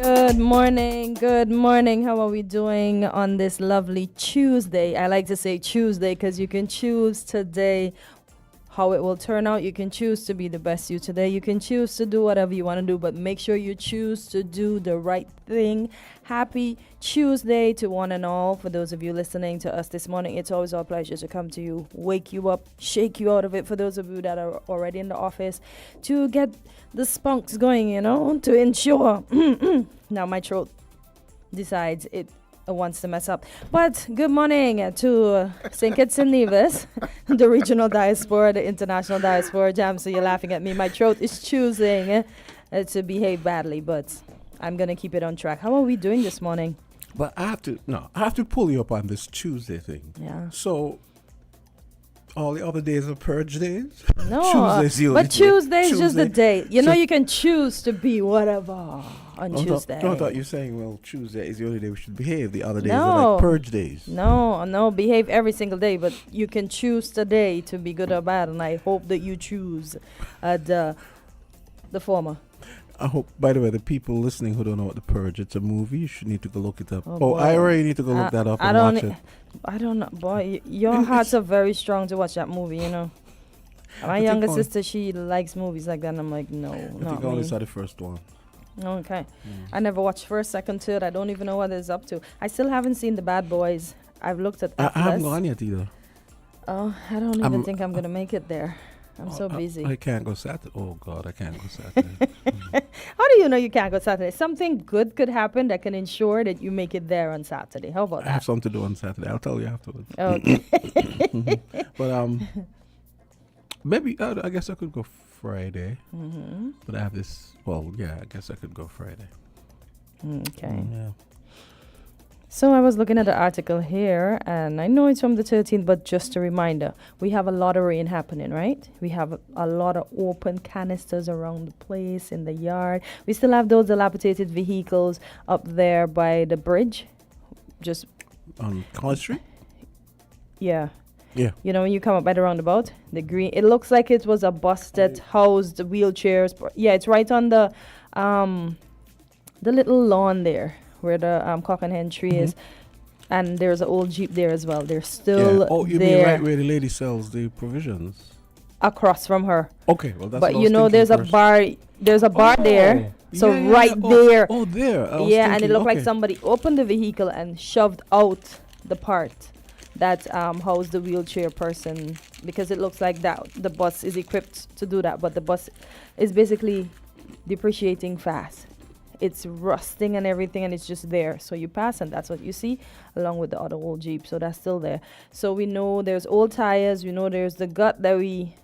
Good morning. Good morning. How are we doing on this lovely Tuesday? I like to say Tuesday because you can choose today how it will turn out. You can choose to be the best you today. You can choose to do whatever you want to do, but make sure you choose to do the right thing. Happy Tuesday to one and all. For those of you listening to us this morning, it's always our pleasure to come to you, wake you up, shake you out of it. For those of you that are already in the office, to get the spunks going, to ensure. Now my throat decides it wants to mess up. But good morning to St. Kitts and Nevis, the regional diaspora, the international diaspora. Jam, so you're laughing at me. My throat is choosing to behave badly, but I'm going to keep it on track. How are we doing this morning? But I have to pull you up on this Tuesday thing. Yeah. So all the other days are purge days? No, but Tuesday's just the day. You can choose to be whatever on Tuesday. I thought you were saying, well, Tuesday is the only day we should behave. The other days are like purge days. No, behave every single day, but you can choose today to be good or bad, and I hope that you choose the former. I hope, by the way, the people listening who don't know what The Purge, it's a movie. You should need to go look it up. Oh, I already need to go look that up and watch it. I don't know, boy. Your hearts are very strong to watch that movie, My younger sister, she likes movies like that, and I'm like, no, I not think I only saw the first one. Okay. I never watched first, second, third. I don't even know what it's up to. I still haven't seen The Bad Boys. I've looked at I haven't gone yet either. Oh, I don't even think I'm going to make it there. I'm so busy. I can't go Saturday. Oh, God, I can't go Saturday. How do you know you can't go Saturday? Something good could happen that can ensure that you make it there on Saturday. How about that? I have something to do on Saturday. I'll tell you afterwards. Okay. But maybe, I guess I could go Friday. Mm-hmm. But I have this, I guess I could go Friday. Okay. Yeah. So I was looking at the article here, and I know it's from the 13th, but just a reminder, we have a lot of rain happening, right? We have a lot of open canisters around the place, in the yard. We still have those dilapidated vehicles up there by the bridge. Just on College Street? Yeah. Yeah. When you come up by the roundabout, the green, it looks like it was a bus that housed wheelchairs. Yeah, it's right on the little lawn there, where the cock and hen tree is, and there's an old Jeep there as well. They're still there. Oh, you mean right where the lady sells the provisions? Across from her. Okay, well that's. But there's a bar. There's a bar there. So there. Oh, there. And it looked like somebody opened the vehicle and shoved out the part that housed the wheelchair person, because it looks like that the bus is equipped to do that, but the bus is basically depreciating fast. It's rusting and everything, and it's just there. So you pass, and that's what you see, along with the other old Jeep. So that's still there. So we know there's old tires. We know there's the gut that we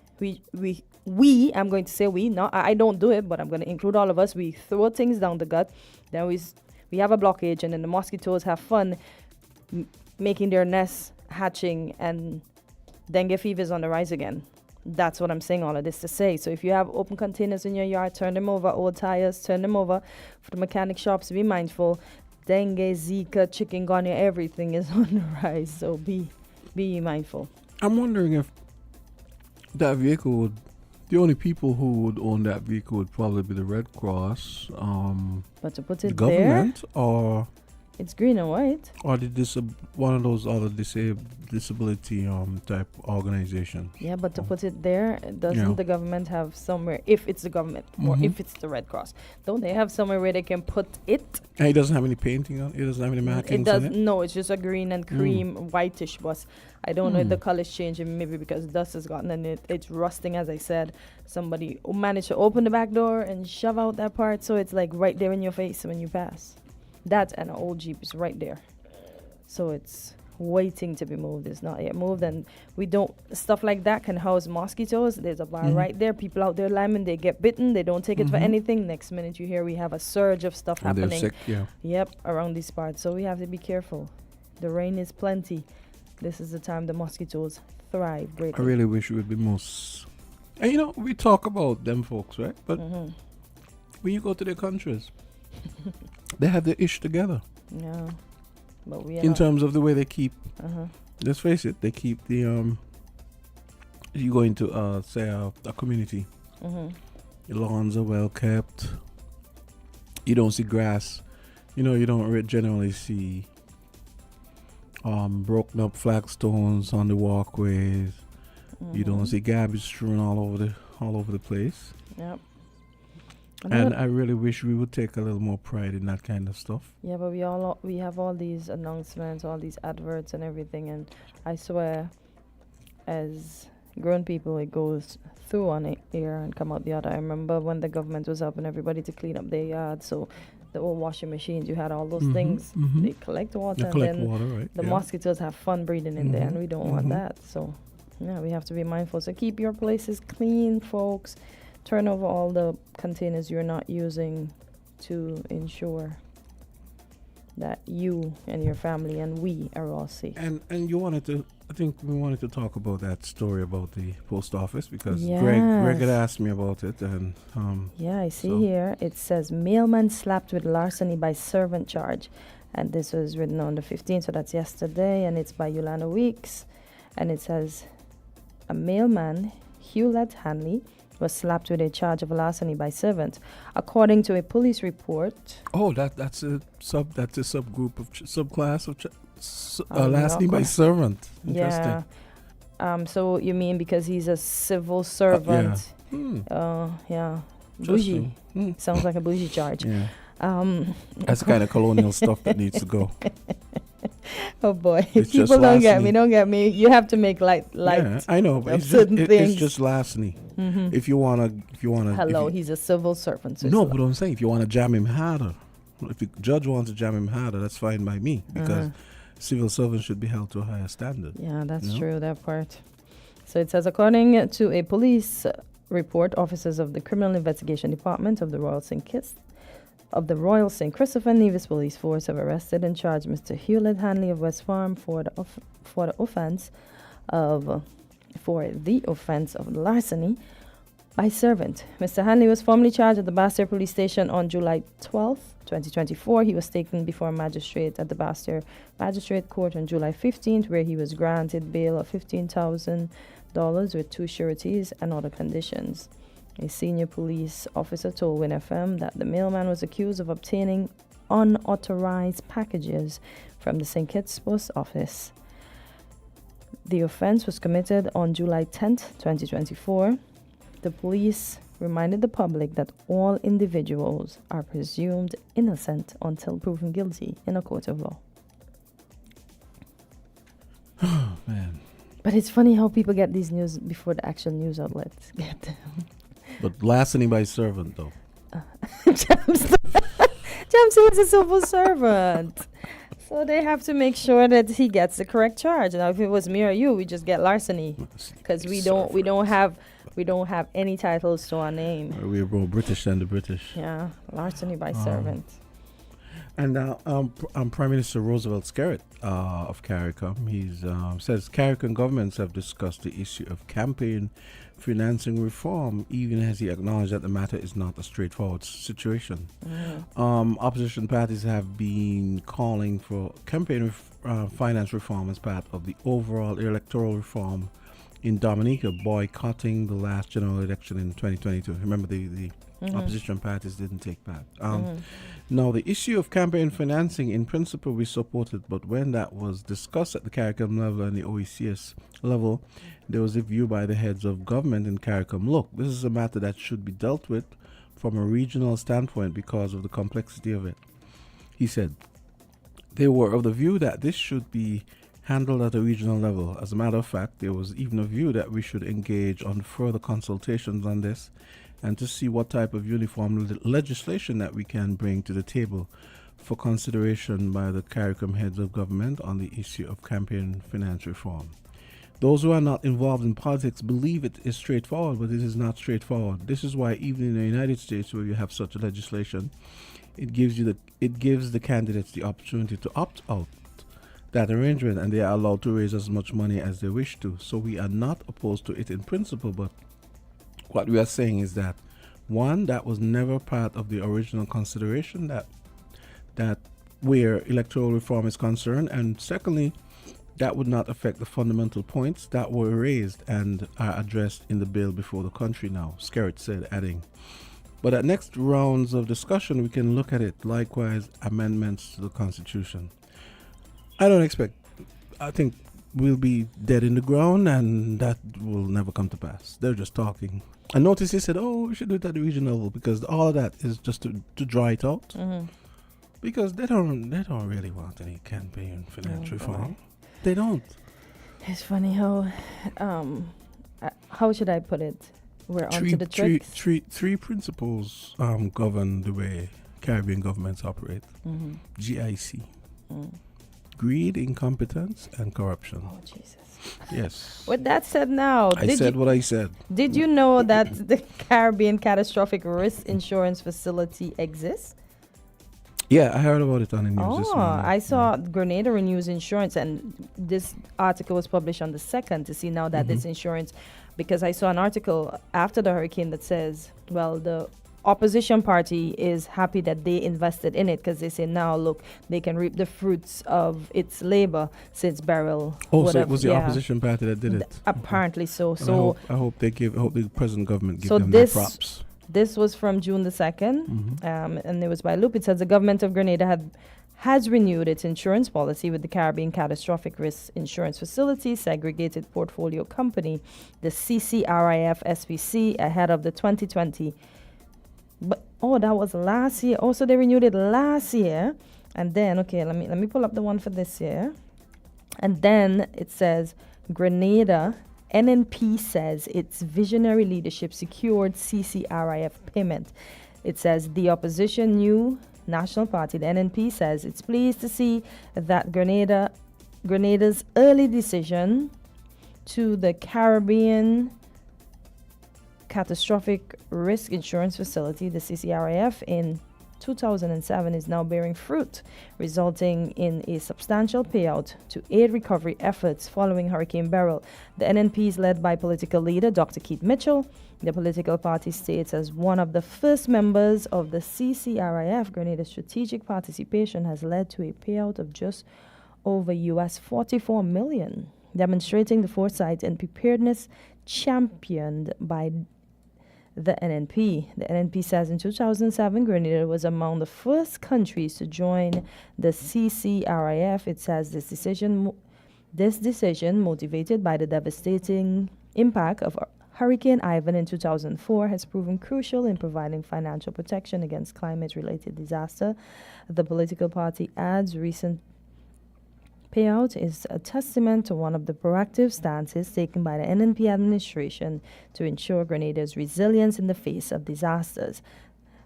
I'm going to say we. No, I don't do it, but I'm going to include all of us. We throw things down the gut. Then we have a blockage, and then the mosquitoes have fun making their nests, hatching, and dengue fever is on the rise again. That's what I'm saying, all of this to say. So if you have open containers in your yard, turn them over. Old tires, turn them over. For the mechanic shops, be mindful. Dengue, Zika, chikungunya, everything is on the rise. So be mindful. I'm wondering if that vehicle would, the only people who would own that vehicle would probably be the Red Cross, But to put the it government, there, or it's green and white. or one of those other disability type organizations. Yeah, but to put it there, doesn't the government have somewhere, if it's the government or if it's the Red Cross, don't they have somewhere where they can put it? And it doesn't have any painting on it. It doesn't have any markings It does on it. no, it's just a green and cream whitish bus. I don't know if the color's changing, maybe because dust has gotten in it. It's rusting, as I said. Somebody managed to open the back door and shove out that part, so it's like right there in your face when you pass. That and an old Jeep is right there. So it's waiting to be moved. It's not yet moved, and we don't, stuff like that can house mosquitoes. There's a bar right there. People out there, Lyman, they get bitten. They don't take it for anything. Next minute you hear we have a surge of stuff And they're happening. sick, yeah. Yep, around these parts. So we have to be careful. The rain is plenty. This is the time the mosquitoes thrive I greatly. really wish it would be most. And we talk about them folks, right? But when you go to their countries, they have their ish together. Yeah, but we are In not. terms of the way they keep, let's face it, they keep the you go into say a community, the lawns are well kept. You don't see grass, you don't generally see broken up flagstones on the walkways. You don't see garbage strewn all over the place. Yep. And I really wish we would take a little more pride in that kind of stuff. Yeah, but we have all these announcements, all these adverts and everything, and I swear, as grown people, it goes through one ear and come out the other. I remember when the government was helping everybody to clean up their yard, so the old washing machines, you had all those things, they collect water, They collect and then water, right? the mosquitoes have fun breeding in there, and we don't want that. So, yeah, we have to be mindful. So keep your places clean, folks. Turn over all the containers you're not using to ensure that you and your family and we are all safe. And I think we wanted to talk about that story about the post office because Yes. Greg had asked me about it, and Yeah, I see so- here it says mailman slapped with larceny by servant charge, and this was written on the 15th, so that's yesterday, and it's by Yolanda Weeks, and it says a mailman, Hewlett Hanley, was slapped with a charge of larceny by servant, according to a police report. oh, that's a subgroup of subclass of Oh, larceny no. by servant. Interesting. Yeah. So you mean because he's a civil servant? Yeah. Bougie. Interesting. Hmm. Sounds like a bougie charge. Yeah. Um, That's the kind of colonial stuff that needs to go. oh boy, It's just people don't get larceny. me. Don't get me. You have to make light. Yeah, I know, but of it's certain things. it's just larceny. If you wanna, Hello, if you- he's a civil servant. So no, it's but I'm saying if you wanna jam him harder, if the judge wants to jam him harder, that's fine by me because civil servants should be held to a higher standard. yeah, that's you know? true. That part. So it says, according to a police report, officers of the Criminal Investigation Department of the Royal St. Christopher Nevis Police Force have arrested and charged Mr. Hewlett Hanley of West Farm for the offense of larceny by servant. Mr. Hanley was formally charged at the Bastyr Police Station on July 12th, 2024. He was taken before a magistrate at the Bastyr Magistrate Court on July 15th, where he was granted bail of $15,000 with 2 sureties and other conditions. A senior police officer told Win FM that the mailman was accused of obtaining unauthorized packages from the St. Kitts Post Office. The offense was committed on July 10th, 2024. The police reminded the public that all individuals are presumed innocent until proven guilty in a court of law. Oh man! But it's funny how people get these news before the actual news outlets get them. But larceny by servant, though. Jamsey is a civil servant. So they have to make sure that he gets the correct charge. Now, if it was me or you, we just get larceny because we don't have any titles to our name. We're more British than the British. Yeah, larceny by servant. And now, Prime Minister Roosevelt Skerritt of CARICOM, he's says CARICOM governments have discussed the issue of campaign financing reform, even as he acknowledged that the matter is not a straightforward situation. Opposition parties have been calling for campaign finance reform as part of the overall electoral reform in Dominica, boycotting the last general election in 2022. Remember, the opposition parties didn't take part. Now, the issue of campaign financing, in principle, we supported, but when that was discussed at the CARICOM level and the OECS level, there was a view by the heads of government in CARICOM, look, this is a matter that should be dealt with from a regional standpoint because of the complexity of it. He said they were of the view that this should be handled at a regional level. As a matter of fact, there was even a view that we should engage on further consultations on this and to see what type of uniform legislation that we can bring to the table for consideration by the CARICOM heads of government on the issue of campaign finance reform. Those who are not involved in politics believe it is straightforward, but it is not straightforward. This is why even in the United States, where you have such legislation, it gives the candidates the opportunity to opt out that arrangement, and they are allowed to raise as much money as they wish to. So we are not opposed to it in principle, but what we are saying is that, one, that was never part of the original consideration that where electoral reform is concerned, and secondly, that would not affect the fundamental points that were raised and are addressed in the bill before the country now, Skerritt said, adding. But at next rounds of discussion, we can look at it. Likewise, amendments to the Constitution. I think we'll be dead in the ground and that will never come to pass. They're just talking. I noticed they said, we should do it at the regional level because all of that is just to dry it out. Because they don't really want any campaign finance reform. They don't. It's funny how should I put it? We're onto the tricks. Three principles govern the way Caribbean governments operate. GIC. Greed, incompetence, and corruption. Oh, Jesus. Yes. With that said now, I said what I said. Did you know that the Caribbean Catastrophic Risk Insurance Facility exists? Yeah, I heard about it on the news this morning. I saw Grenada renews insurance, and this article was published on the 2nd to see now that this insurance, because I saw an article after the hurricane that says, well, the opposition party is happy that they invested in it because they say now, look, they can reap the fruits of its labor since Beryl. So it was the opposition party that did it. Apparently so. So I hope the present government give them their props. This was from June the 2nd, and it was by Loop. It says the government of Grenada has renewed its insurance policy with the Caribbean Catastrophic Risk Insurance Facility Segregated Portfolio Company, the CCRIF SPC, ahead of the 2020. But that was last year. Also, they renewed it last year, and then let me pull up the one for this year, and then it says Grenada. NNP says its visionary leadership secured CCRIF payment. It says the opposition new national party, the NNP, says it's pleased to see that Grenada's early decision to the Caribbean Catastrophic Risk Insurance Facility, the CCRIF, in 2007 is now bearing fruit, resulting in a substantial payout to aid recovery efforts following Hurricane Beryl. The NNP is led by political leader Dr. Keith Mitchell. The political party states as one of the first members of the CCRIF, Grenada's strategic participation has led to a payout of just over US $44 million, demonstrating the foresight and preparedness championed by the NNP. The NNP says in 2007, Grenada was among the first countries to join the CCRIF. It says this decision, motivated by the devastating impact of Hurricane Ivan in 2004, has proven crucial in providing financial protection against climate-related disaster. The political party adds recent payout is a testament to one of the proactive stances taken by the NNP administration to ensure Grenada's resilience in the face of disasters.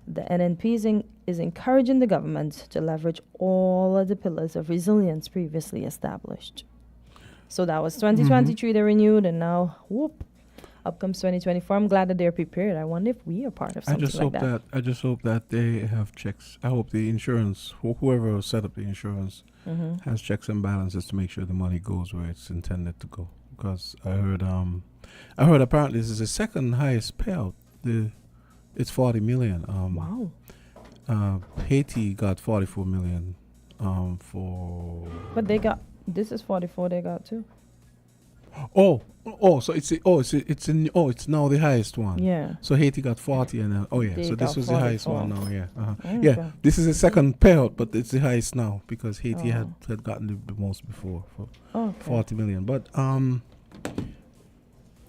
The NNP is encouraging the government to leverage all of the pillars of resilience previously established. So that was 2023 they renewed, and now, whoop. Up comes 2024. I'm glad that they're prepared. I wonder if we are part of something like that. I just hope that they have checks. I hope the insurance, whoever set up the insurance, has checks and balances to make sure the money goes where it's intended to go. Because I heard apparently this is the second highest payout. It's 40 million. Wow. Haiti got 44 million. But they got, this is 44 they got too. So it's now the highest one. Yeah. So Haiti got 40 and They so this was 44. the highest one now. Yeah. Okay. Yeah. This is the second payout, but it's the highest now because Haiti had gotten the most before for 40 million. But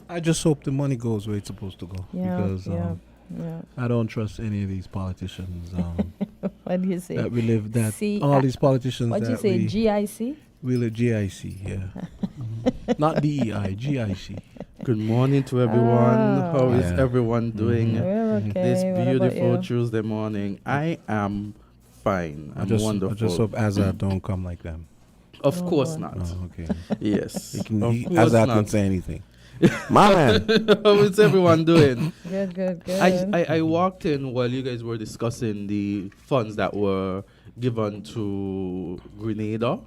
I just hope the money goes where it's supposed to go because I don't trust any of these politicians. What do you say? That we live all these politicians. What do you say? GIC? We live GIC, yeah. Not DEI, GIC. Good morning to everyone. How is everyone doing We're okay. this What beautiful about you? Tuesday morning? I am fine. I'm wonderful. I just hope Azard don't come like them. Of course not. Oh, okay. Yes. Of course not. Azard can't say anything. My man. How is everyone doing? Good. I walked in while you guys were discussing the funds that were given to Grenada.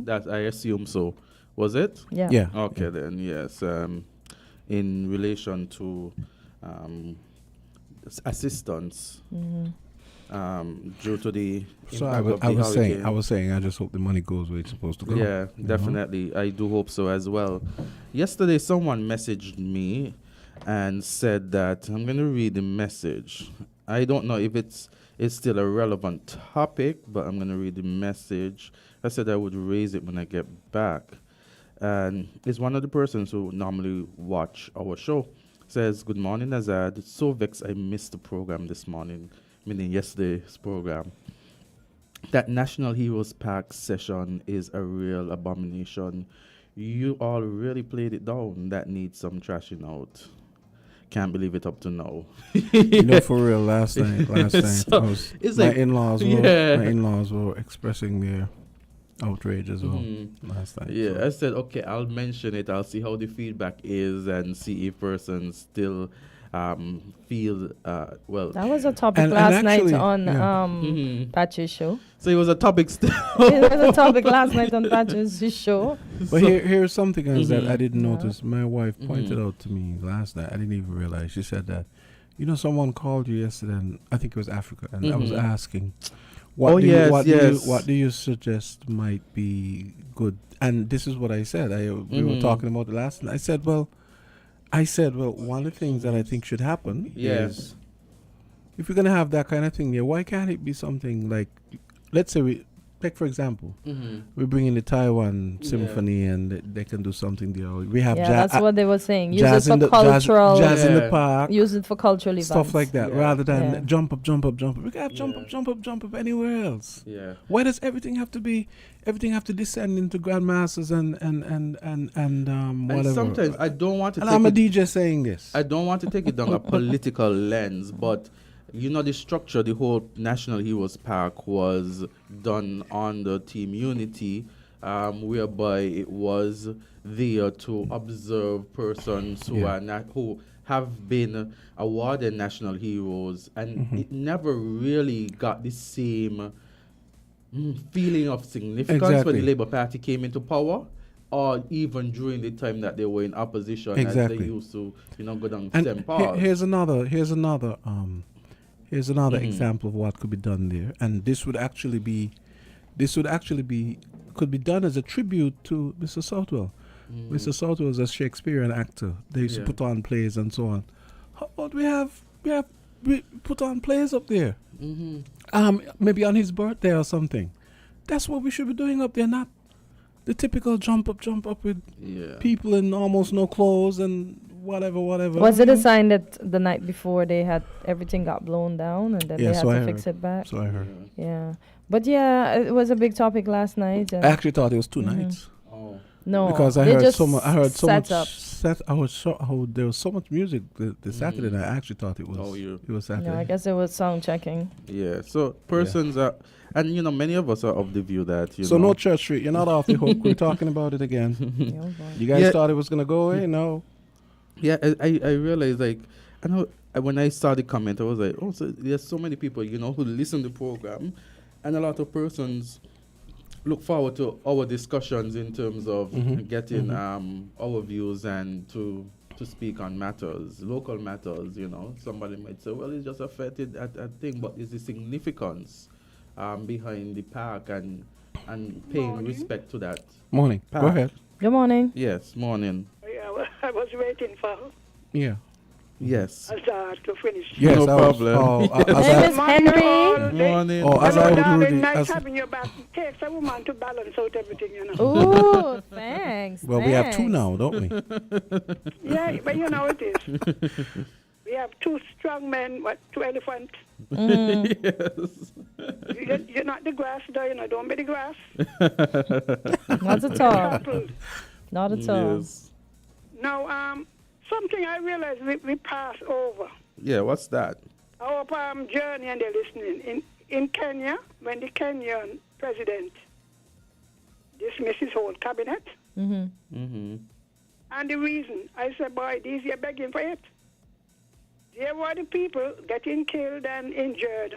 That I assume so. Was it? Yeah. Yeah. Okay, then, yes. In relation to assistance due to the So impact I of the was hurricane. saying I just hope the money goes where it's supposed to go. Yeah, definitely. I do hope so as well. Yesterday, someone messaged me and said that I'm going to read the message. I don't know if it's still a relevant topic, but I'm going to read the message. I said I would raise it when I get back. And it's one of the persons who normally watch our show. Says, good morning, Azard. So vexed I missed the program this morning, meaning yesterday's program. That National Heroes Park session is a real abomination. You all really played it down. That needs some trashing out. Can't believe it up to now. For real, last night, So, it's like- my in-laws were expressing their outrage as well last night. Yeah, so. I said, okay, I'll mention it. I'll see how the feedback is and see if persons still feel well. That was a topic And last actually, night on Patch's show. So it was a topic still. It was a topic last night on Patch's show. But here's something else that I didn't Yeah. notice. My wife pointed out to me last night. I didn't even realize. She said that, someone called you yesterday, and I think it was Africa, and I was asking, what do you suggest might be good? And this is what I said. We were talking about it last night. I said, well, one of the things that I think should happen is, if you're gonna have that kind of thing there, why can't it be something like, let's say for example, we bring in the Taiwan Symphony and they can do something there. We have that's what they were saying. Use jazz it for cultural. jazz in the park. Use it for cultural events. Stuff like that, rather than jump up. We can have jump up anywhere else. Yeah. Why does everything have to descend into grandmasters and whatever? And sometimes I don't want to. And I'm a DJ saying this. I don't want to take it down a political lens, but the structure, the whole National Heroes Park was done under Team Unity, whereby it was there to observe persons who who have been awarded national heroes, and it never really got the same feeling of significance when the Labour Party came into power, or even during the time that they were in opposition, as they used to, go down stem paths. Here's another example of what could be done there, and this would actually be could be done as a tribute to Mr. Southwell. Mr. Southwell is a Shakespearean actor. They used to put on plays and so on. How about we put on plays up there? Maybe on his birthday or something. That's what we should be doing up there, not the typical jump up with people in almost no clothes and whatever. Was it a sign that the night before everything got blown down and then they had to fix it back? So I heard. Yeah. But it was a big topic last night. I actually thought it was 2 nights. Oh. No, because I heard so much. There was so much music the Saturday night. I actually thought it was. It was Saturday. No, I guess it was sound checking. Yeah. So persons are, and many of us are of the view that So no Church Street. You're not off the hook. We're talking about it again. You guys thought it was gonna go away? No. Yeah, I realized, like, I know when I saw the comment, I was like, oh, so there's so many people, who listen to the program, and a lot of persons look forward to our discussions in terms of getting our views and to speak on matters, local matters. Somebody might say, well, it's just affected at thing, but is the significance behind the park and paying respect to that Morning. park. Go ahead. Good morning. Yes, morning. Yeah, well, I was waiting for Yeah. Yes. Azard to finish. Yes, No problem. Name is Henry. Morning. Oh, Hello, Azard would darling, really. nice having you back. It takes a woman to balance out everything, Ooh, thanks. Well, we have two thanks. now, don't we? Yeah, but you know it is. We have two strong men, two elephants. Yes. You're not the grass, though, don't be the grass. Not at all. Trampled. Not at all. Yes. Now, something I realized we pass over. Yeah, what's that? Our journey and they're listening. In Kenya, when the Kenyan president dismissed his whole cabinet, Mm-hmm. and the reason, I said, boy, these are begging for it. There were the people getting killed and injured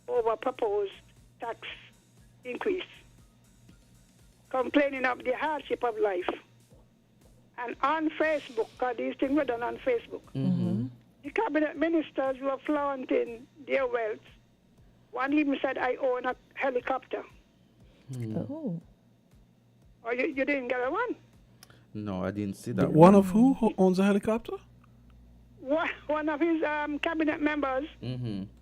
over proposed tax increase, complaining of the hardship of life. And on Facebook, because these things were done on Facebook, the cabinet ministers were flaunting their wealth. One even said, I own a helicopter. Oh. Or you didn't get a one? No, I didn't see that. One of who owns a helicopter? One of his cabinet members,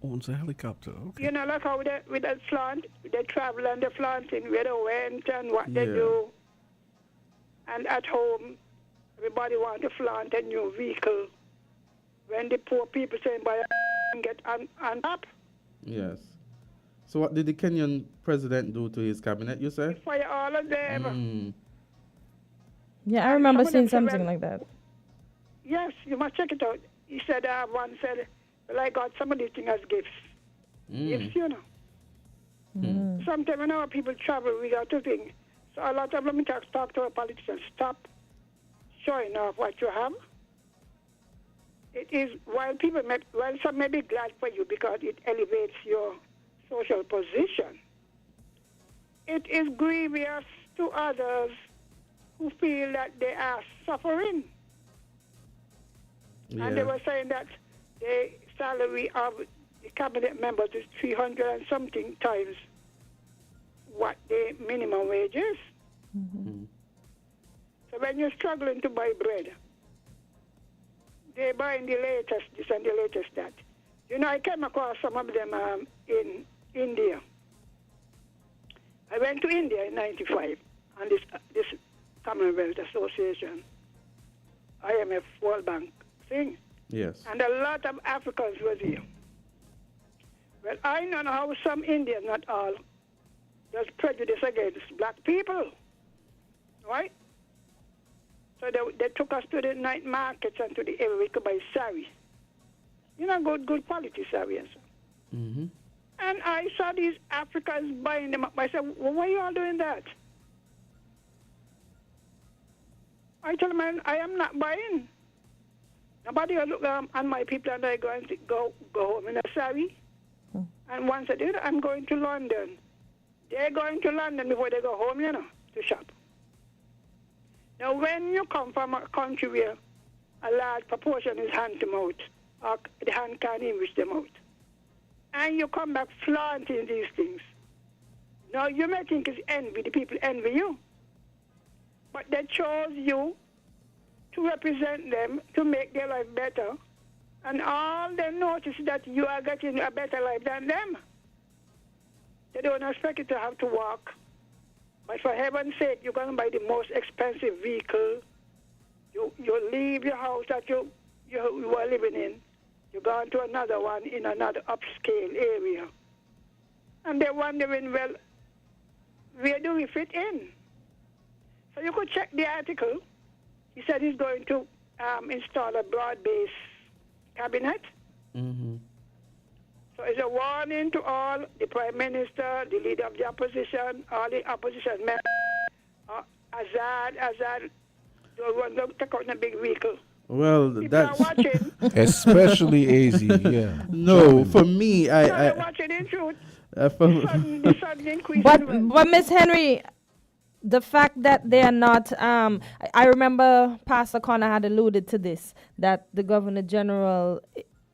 Owns a helicopter. Okay. like how with that flaunt, they travel and they flaunting where they went and what they Yeah. do. And at home, everybody want to flaunt a new vehicle. When the poor people say, "Buy and get on top," Yes. So what did the Kenyan president do to his cabinet, you say? fire all of them. Yeah, I remember Some of seeing them said, something well, like that. Yes, you must check it out. He said, one said, well, I got some of these things as gifts. Gifts, Sometimes when our people travel, we got to think. So a lot of them talk to our politicians, stop showing off what you have. It is, while some may be glad for you because it elevates your social position, it is grievous to others who feel that they are suffering. Yeah. And they were saying that the salary of the cabinet members is 300 and something times what the minimum wage is. So when you're struggling to buy bread, they're buying the latest this and the latest that. I came across some of them in India. I went to India in '95 on this Commonwealth Association, IMF World Bank thing. Yes. And a lot of Africans were there. Well, I know how some Indians, not all, there's prejudice against black people, right? So they took us to the night markets and to the area we could buy sari. Good quality sari and so. And I saw these Africans buying them up. I said, well, why are you all doing that? I told them, I am not buying. Nobody will look on my people and I going to go home in a sari. And once I did, I'm going to London. They're going to London before they go home, to shop. Now, when you come from a country where a large proportion is hand to mouth, or the hand can't even reach the mouth, and you come back flaunting these things, now you may think it's envy, the people envy you, but they chose you to represent them, to make their life better, and all they notice is that you are getting a better life than them. They don't expect you to have to walk. But for heaven's sake, you're going to buy the most expensive vehicle. You leave your house that you are living in. You go into another one in another upscale area. And they're wondering, well, where do we fit in? So you could check the article. He said he's going to install a broad-based cabinet. So it's a warning to all, the Prime Minister, the leader of the opposition, all the opposition members, Azard, don't want to take out a big vehicle. Well, People are that's watching. Especially AZ, yeah. no for me. They're watching in truth. For, The sudden increase. But Miss Henry, the fact that they are not, I remember Pastor Connor had alluded to this, that the Governor General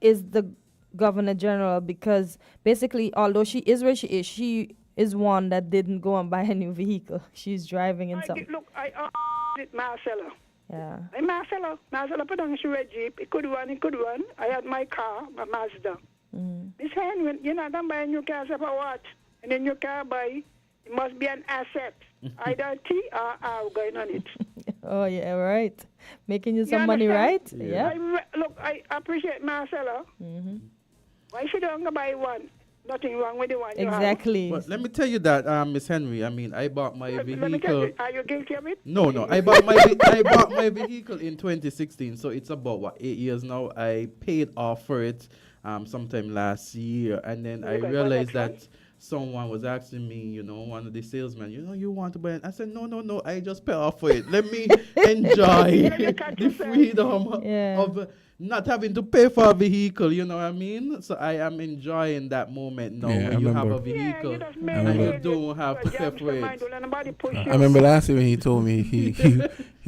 is the Governor General because basically, although she is where she is one that didn't go and buy a new vehicle. She's driving in some. Look, I did Marcella. Yeah. Hey, Marcella put on a red Jeep. It could run. I had my car, my Mazda. Miss Henry, you're not going to buy a new car for what? And then your car buy, it must be an asset. Either T or R going on it. Oh, yeah, right. Making you some money, right? Yeah. Look, I appreciate Marcella. Why should I go buy one? Nothing wrong with the one you have. Exactly. but let me tell you that, Miss Henry. I mean, I bought my Let me tell vehicle. you, are you guilty of it? No, I bought my I bought my vehicle in 2016, so it's about 8 years now. I paid off for it sometime last year, and then I Okay, realized well, that someone was asking me, one of the salesmen, you want to buy it? I said, no, I just pay off for it. Let me enjoy the freedom Yeah. of not having to pay for a vehicle, you know what I mean? So I am enjoying that moment now Yeah, when you have a remember. vehicle you just and you made don't have to pay for it. I remember last year when he told me he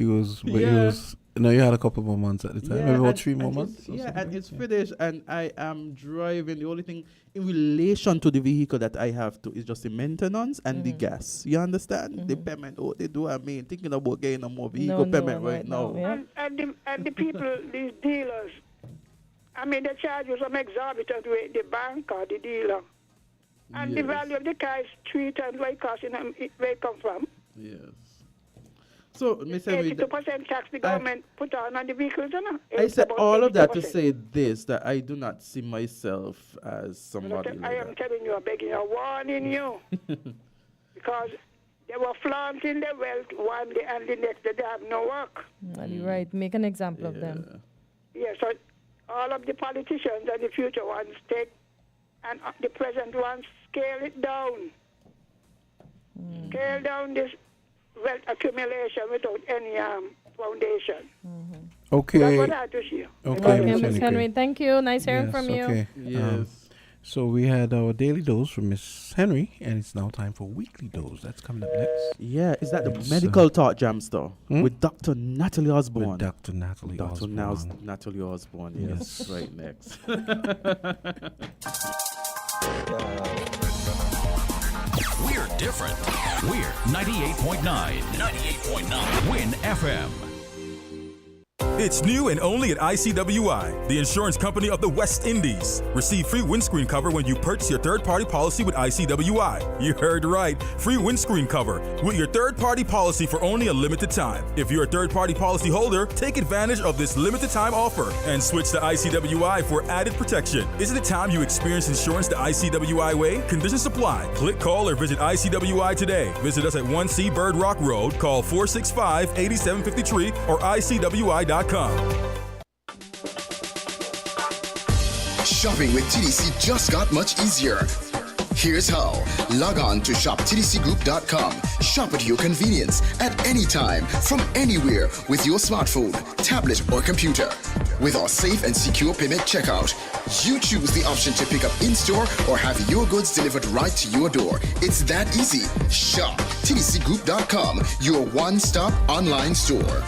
was, but he Yeah. was. No, you had a couple more months at the time. Maybe about 3 more months. or Yeah, something. and it's finished, and I am driving. The only thing in relation to the vehicle that I have to is just the maintenance and the gas. You understand? The payment, they do. I mean, thinking about getting a more vehicle payment right now. Yeah. And the people, these dealers, I mean, they charge you some exorbitant rate, the bank or the dealer. And the Yes. value of the car is 3 times what it costs where it come from. Yes. So, Miss Henry, 82% tax the government put on the vehicles, you know? I It's said about all of that to 82%. say this, that I do not see myself as somebody I like am that. telling you, I'm begging you, I'm warning you. Because they were flaunting their wealth one day and the next day they have no work. You're right. Make an example of them. Yeah, so all of the politicians and the future ones take, and the present ones scale it down. Scale down this wealth accumulation without any foundation. That's Okay. what I have to see. Okay, Okay, Miss Miss Henry, thank you. Nice hearing Yes, from you. okay. Yes. So we had our daily dose from Miss Henry, and it's now time for weekly dose. That's coming up next Yeah, is that the It's, medical talk jam store hmm? with Dr. Natalie Osborne? with Dr. Natalie Dr. Osborne. Natalie Osborne, yes, right next. We're different. We're 98.9. 98.9. Win FM. It's new and only at ICWI, the insurance company of the West Indies. Receive free windscreen cover when you purchase your third-party policy with ICWI. You heard right. Free windscreen cover with your third-party policy for only a limited time. If you're a third-party policy holder, take advantage of this limited time offer and switch to ICWI for added protection. Is it the time you experience insurance the ICWI way? Conditions apply. Click, call, or visit ICWI today. Visit us at 1C Bird Rock Road. Call 465-8753 or ICWI.com. Shopping with TDC just got much easier. Here's how. Log on to shoptdcgroup.com. Shop at your convenience at any time, from anywhere with your smartphone, tablet, or computer. With our safe and secure payment checkout, you choose the option to pick up in-store or have your goods delivered right to your door. It's that easy. Shop tdcgroup.com, your one-stop online store.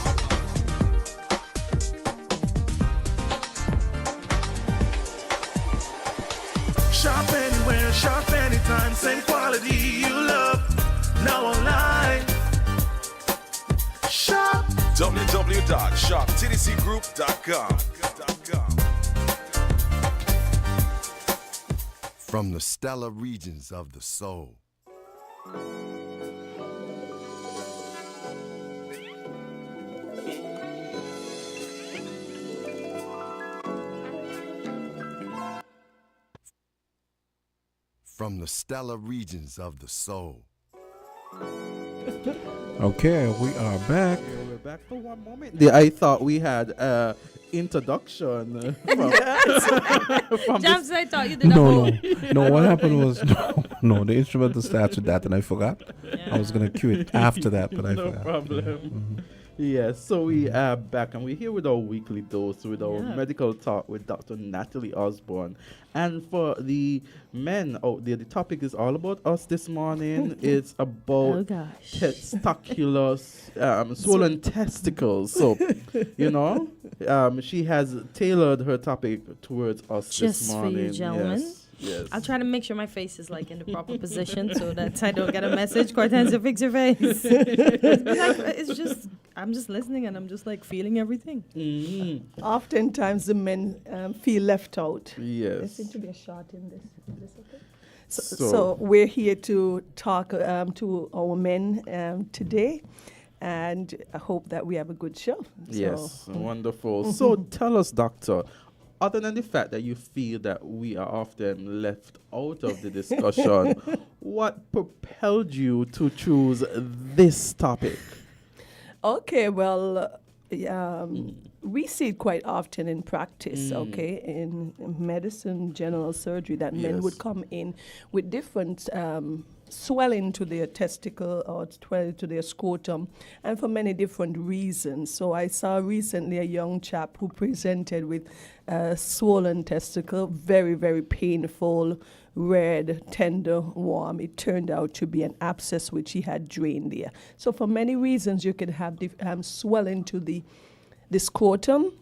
Shop anywhere, shop anytime, same quality you love. Now online. Shop www.shoptdcgroup.com. From the stellar regions of the soul. From the stellar regions of the soul. Okay, we are back. We're back for one moment. I thought we had introduction from Jams, I thought you did No, what happened was no, the instrumental starts with that, and I forgot. I was gonna cue it after that, but I no forgot. problem. Yes, so we are back and we're here with our weekly dose, with our medical talk with Dr. Natalie Osborne. And for the men out there, the topic is all about us this morning. It's about testicular, swollen testicles. So, she has tailored her topic towards us just this morning. For you, gentlemen. Yes. I'll try to make sure my face is like in the proper position so that I don't get a message. Kortensia, fix your face. I'm just listening and I'm just like feeling everything. Mm-hmm. Oftentimes the men feel left out. Yes. There seems to be a shot in this. Is this okay? So we're here to talk to our men today. And I hope that we have a good show. Yes, wonderful. So tell us, Doctor, other than the fact that you feel that we are often left out of the discussion, what propelled you to choose this topic? Okay, well, we see it quite often in practice, in medicine, general surgery, that men would come in with different swelling to their testicle or swelling to their scrotum, and for many different reasons. So I saw recently a young chap who presented with a swollen testicle, very, very painful, red, tender, warm. It turned out to be an abscess which he had drained there. So for many reasons, you could have swelling to the scrotum,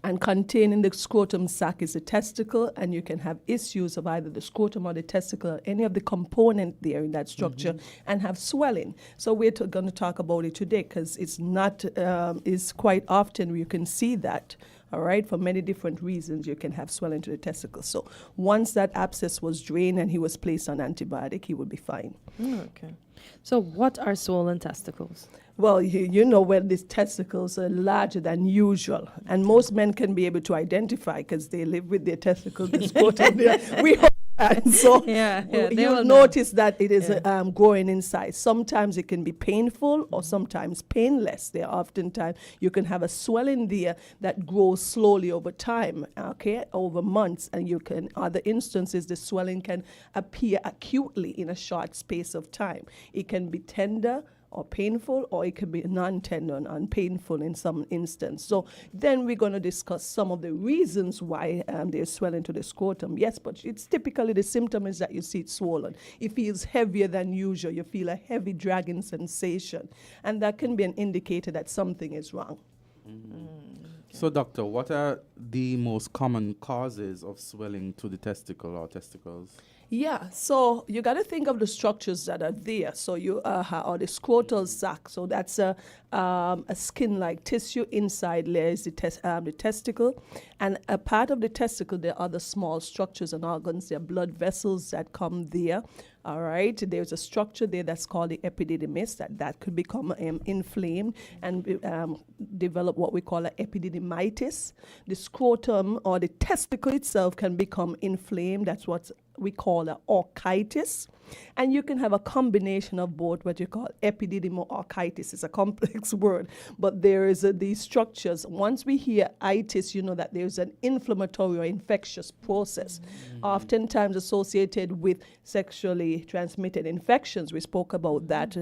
and containing the scrotum sac is a testicle, and you can have issues of either the scrotum or the testicle or any of the component there in that structure and have swelling. So we're going to talk about it today because it's not, it's quite often you can see that. All right, for many different reasons, you can have swelling to the testicles. So once that abscess was drained and he was placed on antibiotic, he would be fine. Okay. So what are swollen testicles? Well, you know when these testicles are larger than usual, and most men can be able to identify because they live with their testicles. We hope that. So you'll notice that it is growing in size. Sometimes it can be painful or sometimes painless. There are oftentimes you can have a swelling there that grows slowly over time, over months, and you can, other instances, the swelling can appear acutely in a short space of time. It can be tender or painful, or it can be non-tender and painful in some instance. So then we're going to discuss some of the reasons why there's swelling to the scrotum. Yes, but it's typically the symptom is that you see it swollen. It feels heavier than usual. You feel a heavy dragging sensation, and that can be an indicator that something is wrong. So, doctor, what are the most common causes of swelling to the testicle or testicles? Yeah, so you got to think of the structures that are there. So you or the scrotal sac. So that's a skin-like tissue. Inside there is the testicle, and a part of the testicle there are other small structures and organs. There are blood vessels that come there. All right, there's a structure there that's called the epididymis that could become inflamed and develop what we call an epididymitis. The scrotum or the testicle itself can become inflamed. That's what we call an orchitis. And you can have a combination of both, what you call epididymo-orchitis. It's a complex word, but there is these structures. Once we hear itis, you know that there's an inflammatory or infectious process, oftentimes associated with sexually transmitted infections. We spoke about that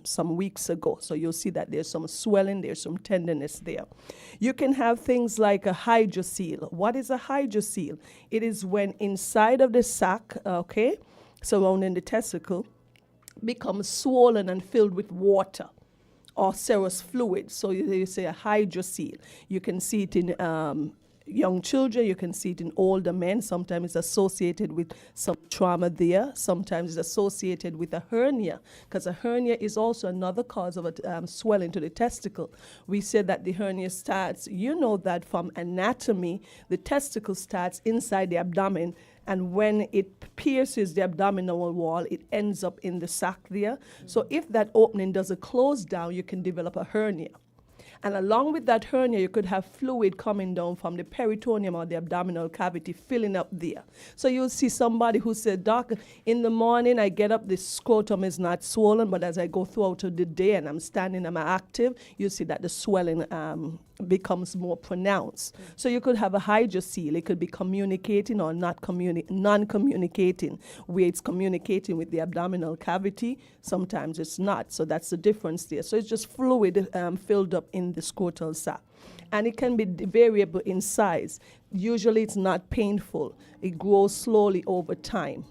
some weeks ago. So you'll see that there's some swelling, there's some tenderness there. You can have things like a hydrocele. What is a hydrocele? It is when inside of the sac, surrounding the testicle, becomes swollen and filled with water or serous fluid. So you say a hydrocele. You can see it in young children, you can see it in older men. Sometimes it's associated with some trauma there. Sometimes it's associated with a hernia, because a hernia is also another cause of a swelling to the testicle. We said that the hernia starts, you know that from anatomy, the testicle starts inside the abdomen, and when it pierces the abdominal wall, it ends up in the sac there. So if that opening doesn't close down, you can develop a hernia. And along with that hernia, you could have fluid coming down from the peritoneum or the abdominal cavity filling up there. So you'll see somebody who said, Doc, in the morning I get up, the scrotum is not swollen, but as I go throughout the day and I'm standing, I'm active, you see that the swelling becomes more pronounced. So you could have a hydrocele. It could be communicating or non-communicating, where it's communicating with the abdominal cavity. Sometimes it's not. So that's the difference there. So it's just fluid filled up in the scrotal sac. And it can be variable in size. Usually it's not painful. It grows slowly over time.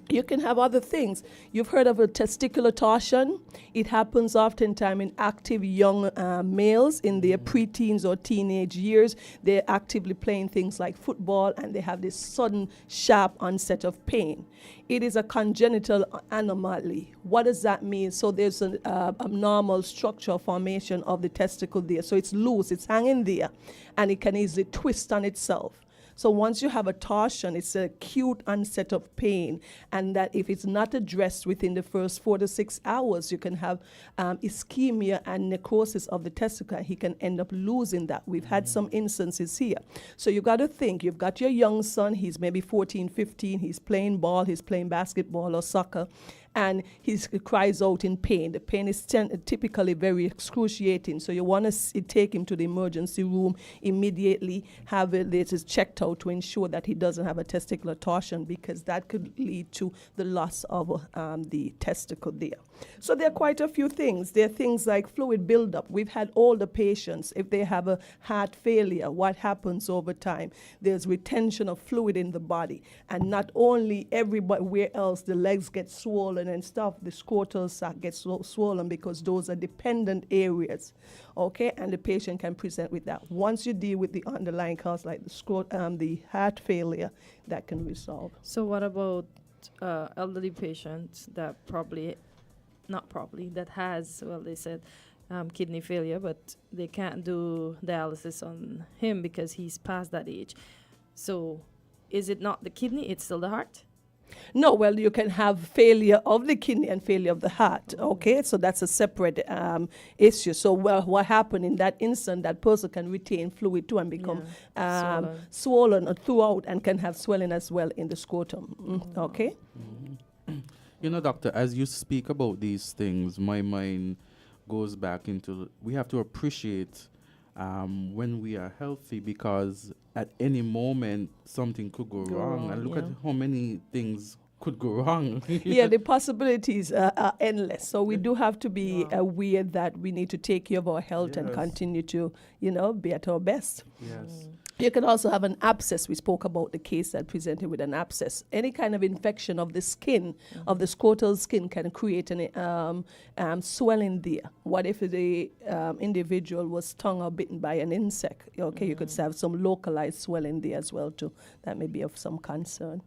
You can have other things. You've heard of a testicular torsion. It happens oftentimes in active young males in their preteens or teenage years. They're actively playing things like football and they have this sudden, sharp onset of pain. It is a congenital anomaly. What does that mean? So there's an abnormal structural formation of the testicle there. So it's loose, it's hanging there, and it can easily twist on itself. So once you have a torsion, it's an acute onset of pain, and that if it's not addressed within the first 4 to 6 hours, you can have ischemia and necrosis of the testicle. He can end up losing that. We've had some instances here. So you got to think, you've got your young son, he's maybe 14, 15, he's playing ball, he's playing basketball or soccer, and he cries out in pain. The pain is typically very excruciating, so you want to take him to the emergency room immediately, have it checked out to ensure that he doesn't have a testicular torsion, because that could lead to the loss of the testicle there. So there are quite a few things. There are things like fluid buildup. We've had older patients, if they have a heart failure, what happens over time? There's retention of fluid in the body, and not only everywhere else, the legs get swollen and stuff, the scrotal sac gets swollen, because those are dependent areas, okay? And the patient can present with that. Once you deal with the underlying cause, like the heart failure, that can resolve. So what about elderly patients that that has, well, they said kidney failure, but they can't do dialysis on him because he's past that age. So is it not the kidney, it's still the heart? No, well, you can have failure of the kidney and failure of the heart, okay? So that's a separate issue. So what happened in that instant, that person can retain fluid too and become swollen throughout, and can have swelling as well in the scrotum, okay? You know, doctor, as you speak about these things, my mind goes back into, we have to appreciate when we are healthy, because at any moment something could go wrong. And look at how many things could go wrong. Yeah, the possibilities are endless. So we do have to be aware that we need to take care of our health and continue to, be at our best. Yes. You can also have an abscess. We spoke about the case that presented with an abscess. Any kind of infection of the skin, of the scrotal skin, can create an swelling there. What if the individual was stung or bitten by an insect? Okay, you could have some localized swelling there as well too. That may be of some concern.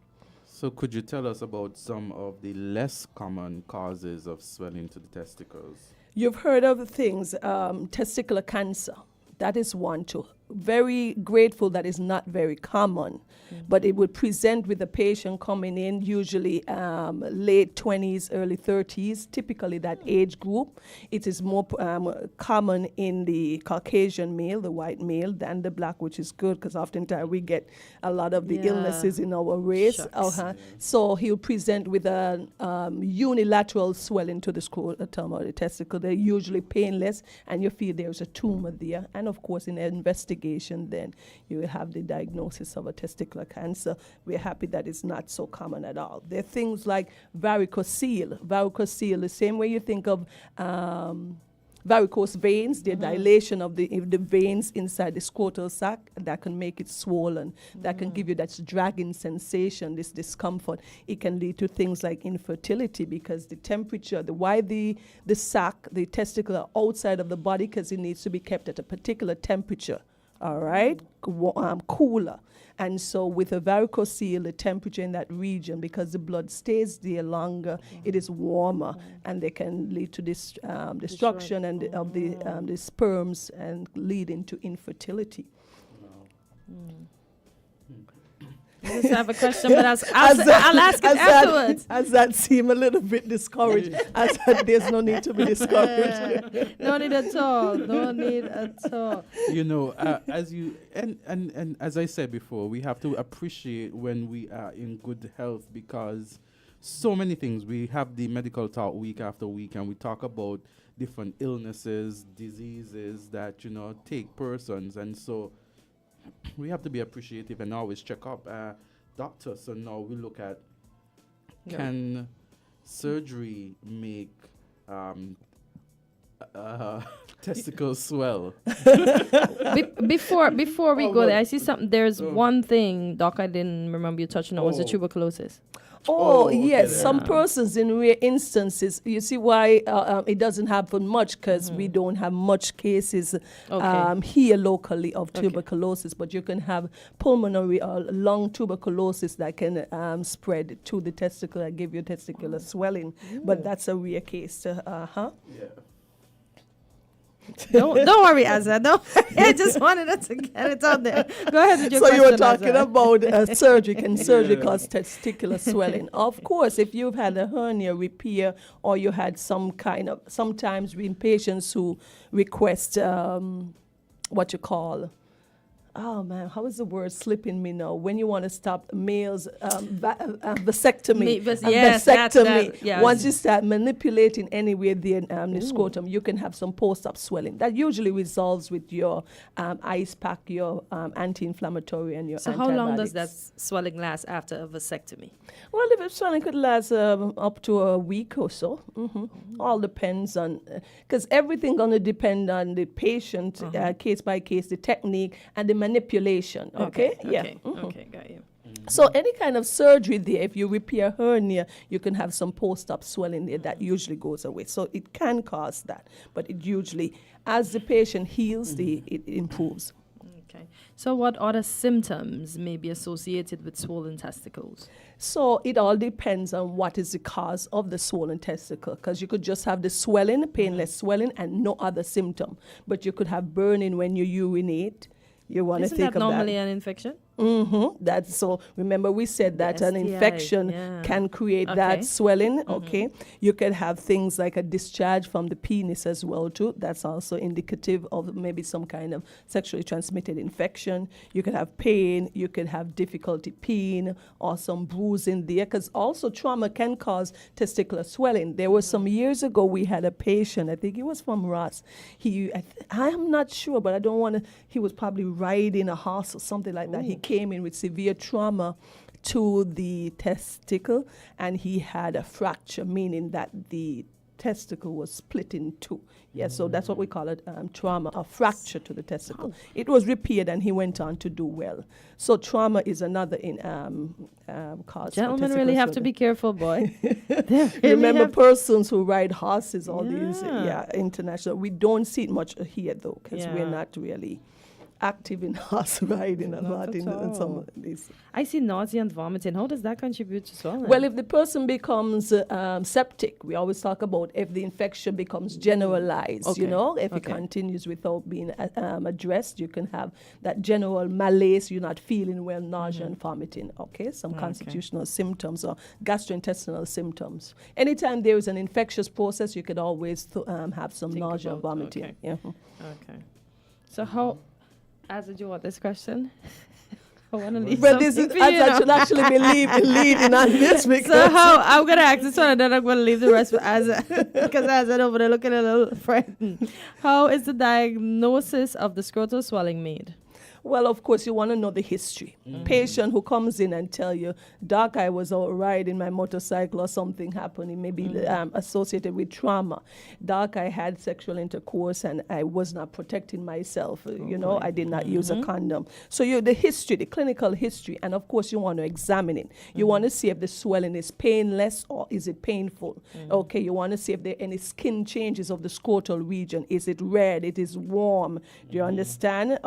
So could you tell us about some of the less common causes of swelling to the testicles? You've heard of things, testicular cancer. That is one too. Very grateful that is not very common, but it would present with a patient coming in usually late 20s, early 30s, typically that age group. It is more common in the Caucasian male, the white male, than the black, which is good, because oftentimes we get a lot of the illnesses in our race. So he'll present with a unilateral swelling to the scrotum or the testicle. They're usually painless, and you feel there's a tumor there. And of course, in an investigation, then you will have the diagnosis of a testicular cancer. We're happy that it's not so common at all. There are things like varicocele. Varicocele, the same way you think of varicose veins, the dilation of the veins inside the scrotal sac, that can make it swollen. That can give you that dragging sensation, this discomfort. It can lead to things like infertility, because the temperature, why the sac, the testicle are outside of the body, because it needs to be kept at a particular temperature. All right, cooler. And so with a varicocele, the temperature in that region, because the blood stays there longer, it is warmer, and they can lead to this destruction of the sperms and leading to infertility. I just have a question, but I'll ask it afterwards. As that seem a little bit discouraged, as that there's no need to be discouraged. No need at all. No need at all. You know, as you and as I said before, we have to appreciate when we are in good health, because so many things. We have the medical talk week after week, and we talk about different illnesses, diseases that, you know, take persons, and so we have to be appreciative and always check up doctors. So now we look at, can surgery make testicles swell? Before we go there, I see something. There's one thing, Doc, I didn't remember you touching on, was the tuberculosis. Yes. Some persons, in rare instances, you see why it doesn't happen much, because we don't have much cases here locally of tuberculosis, but you can have pulmonary or lung tuberculosis that can spread to the testicle and give you testicular swelling, but that's a rare case. Don't worry, Azard. No, I just wanted to get it out there. Go ahead with your question. So you were talking Azard. about surgery. Can surgery cause testicular swelling? Of course, if you've had a hernia repair, or you had some kind of, sometimes in patients who request what you call, oh man, how is the word slipping me now? When you want to stop males, vasectomy. Vasectomy. Once you start manipulating anywhere the scrotum, you can have some post-op swelling. That usually resolves with your ice pack, your anti-inflammatory, and your So antibiotics. how long does that swelling last after a vasectomy? Well, if it's swelling, could last up to a week or so. All depends on, because everything going to depend on the patient, case by case, the technique, and the manipulation. Okay, got you. So any kind of surgery there, if you repair hernia, you can have some post-op swelling there that usually goes away. So it can cause that, but it usually, as the patient heals, it improves. Okay. So what other symptoms may be associated with swollen testicles? So it all depends on what is the cause of the swollen testicle, because you could just have the swelling, painless swelling, and no other symptom. But you could have burning when you urinate. You want to think of that. Isn't that normally an infection? That's so. Remember, we said that an infection can create that swelling. You can have things like a discharge from the penis as well too. That's also indicative of maybe some kind of sexually transmitted infection. You could have pain. You could have difficulty peeing or some bruising there, because also trauma can cause testicular swelling. There was some years ago we had a patient. I think he was from Ross. I am not sure, but I don't want to. He was probably riding a horse or something like that. He came in with severe trauma to the testicle, and he had a fracture, meaning that the testicle was split in two. So that's what we call it, trauma, a fracture to the testicle. It was repaired, and he went on to do well. So trauma is another cause. Gentlemen really have to be careful, boy. Remember persons who ride horses, all these, international. We don't see it much here, though, because we're not really active in horse riding and not in some of these. I see nausea and vomiting. How does that contribute to swelling? Well, if the person becomes septic, we always talk about if the infection becomes generalized, if it continues without being addressed, you can have that general malaise, you're not feeling well, nausea and vomiting, some constitutional symptoms or gastrointestinal symptoms. Anytime there is an infectious process, you could always have some nausea and vomiting. So how... Azard, you want this question? I want to leave this is, I should actually be leading on this. So I'm going to ask this one, and then I'm going to leave the rest for Azard, because Azard over there looking a little frightened. How is the diagnosis of the scrotal swelling made? Well, of course, you want to know the history. Patient who comes in and tell you, Doc, I was out riding my motorcycle or something happened. It may be associated with trauma. Doc, I had sexual intercourse and I was not protecting myself. I did not use a condom. So the history, the clinical history, and of course, you want to examine it. You want to see if the swelling is painless or is it painful. You want to see if there are any skin changes of the scrotal region. Is it red? It is warm. Do you understand?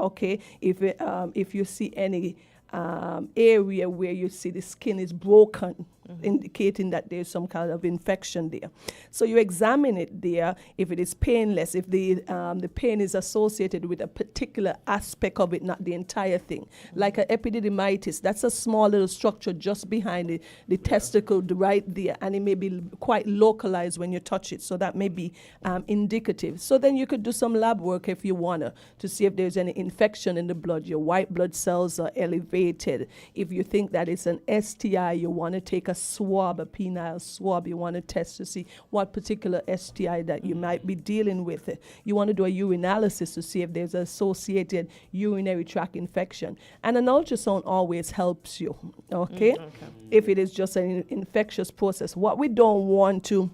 If you see any area where you see the skin is broken, indicating that there's some kind of infection there. So you examine it there. If it is painless, if the pain is associated with a particular aspect of it, not the entire thing, like an epididymitis, that's a small little structure just behind the testicle right there, and it may be quite localized when you touch it, so that may be indicative. So then you could do some lab work if you want to see if there's any infection in the blood. Your white blood cells are elevated. If you think that it's an STI, you want to take a swab, a penile swab. You want to test to see what particular STI that you might be dealing with. You want to do a urinalysis to see if there's associated urinary tract infection. And an ultrasound always helps you, okay? If it is just an infectious process. What we don't want to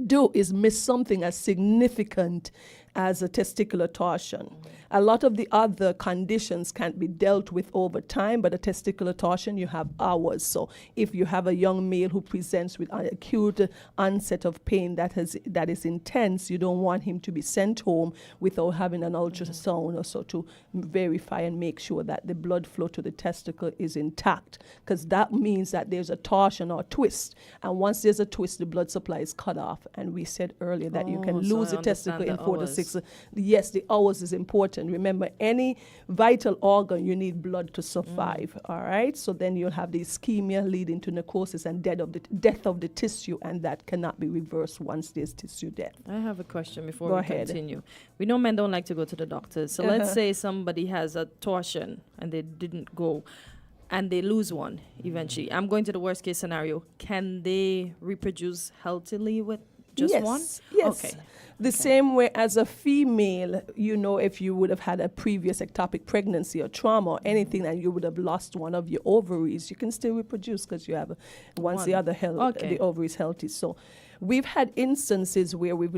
do is miss something as significant as a testicular torsion. A lot of the other conditions can't be dealt with over time, but a testicular torsion, you have hours. So if you have a young male who presents with an acute onset of pain that is intense, you don't want him to be sent home without having an ultrasound or so to verify and make sure that the blood flow to the testicle is intact, because that means that there's a torsion or twist. And once there's a twist, the blood supply is cut off. And we said earlier that you can lose the testicle in 4 to 6. Yes, the hours is important. Remember, any vital organ, you need blood to survive, all right? So then you'll have the ischemia leading to necrosis and death of the tissue, and that cannot be reversed once there's tissue death. I have a question before we continue. We know men don't like to go to the doctors. So let's say somebody has a torsion and they didn't go, and they lose one eventually. I'm going to the worst case scenario. Can they reproduce healthily with just one? Yes. Okay. The same way as a female, if you would have had a previous ectopic pregnancy or trauma or anything, and you would have lost one of your ovaries, you can still reproduce because you have the ovaries healthy. So we've had instances where we've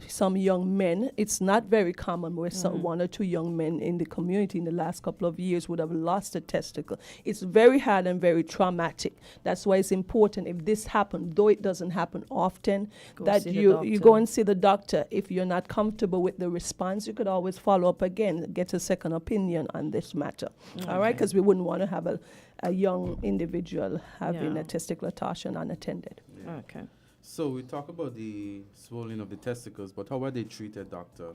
some young men. It's not very common where one or two young men in the community in the last couple of years would have lost a testicle. It's very hard and very traumatic. That's why it's important, if this happened, though it doesn't happen often, that you go and see the doctor. If you're not comfortable with the response, you could always follow up again, get a second opinion on this matter. All right, because we wouldn't want to have a young individual having a testicular torsion unattended. Okay. So we talk about the swelling of the testicles, but how are they treated, doctor?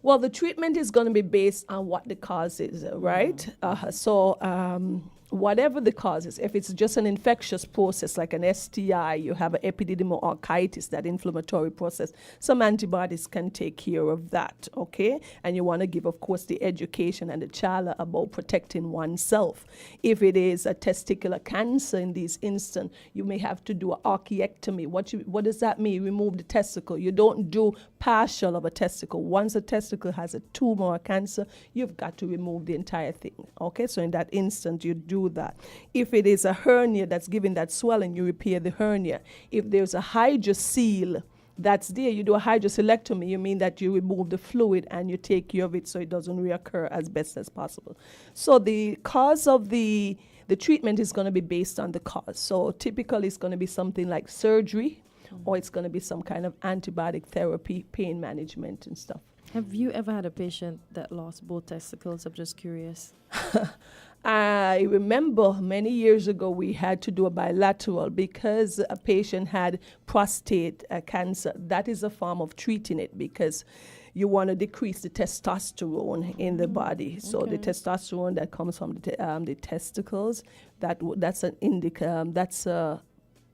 Well, the treatment is going to be based on what the cause is, right? Whatever the cause is, if it's just an infectious process like an STI, you have an epididymoarthritis, that inflammatory process, some antibodies can take care of that, okay? And you want to give, of course, the education and the child about protecting oneself. If it is a testicular cancer in this instance, you may have to do an archaeectomy. What does that mean? Remove the testicle. You don't do partial of a testicle. Once a testicle has a tumor or cancer, you've got to remove the entire thing, okay? So in that instance, you do that. If it is a hernia that's giving that swelling, you repair the hernia. If there's a hydrocele that's there, you do a hydrocelectomy. You mean that you remove the fluid and you take care of it so it doesn't reoccur as best as possible. So the cause of the treatment is going to be based on the cause. So typically it's going to be something like surgery, or it's going to be some kind of antibiotic therapy, pain management and stuff. Have you ever had a patient that lost both testicles? I'm just curious. I remember many years ago we had to do a bilateral because a patient had prostate cancer. That is a form of treating it because you want to decrease the testosterone in the body. So the testosterone that comes from the testicles, that's a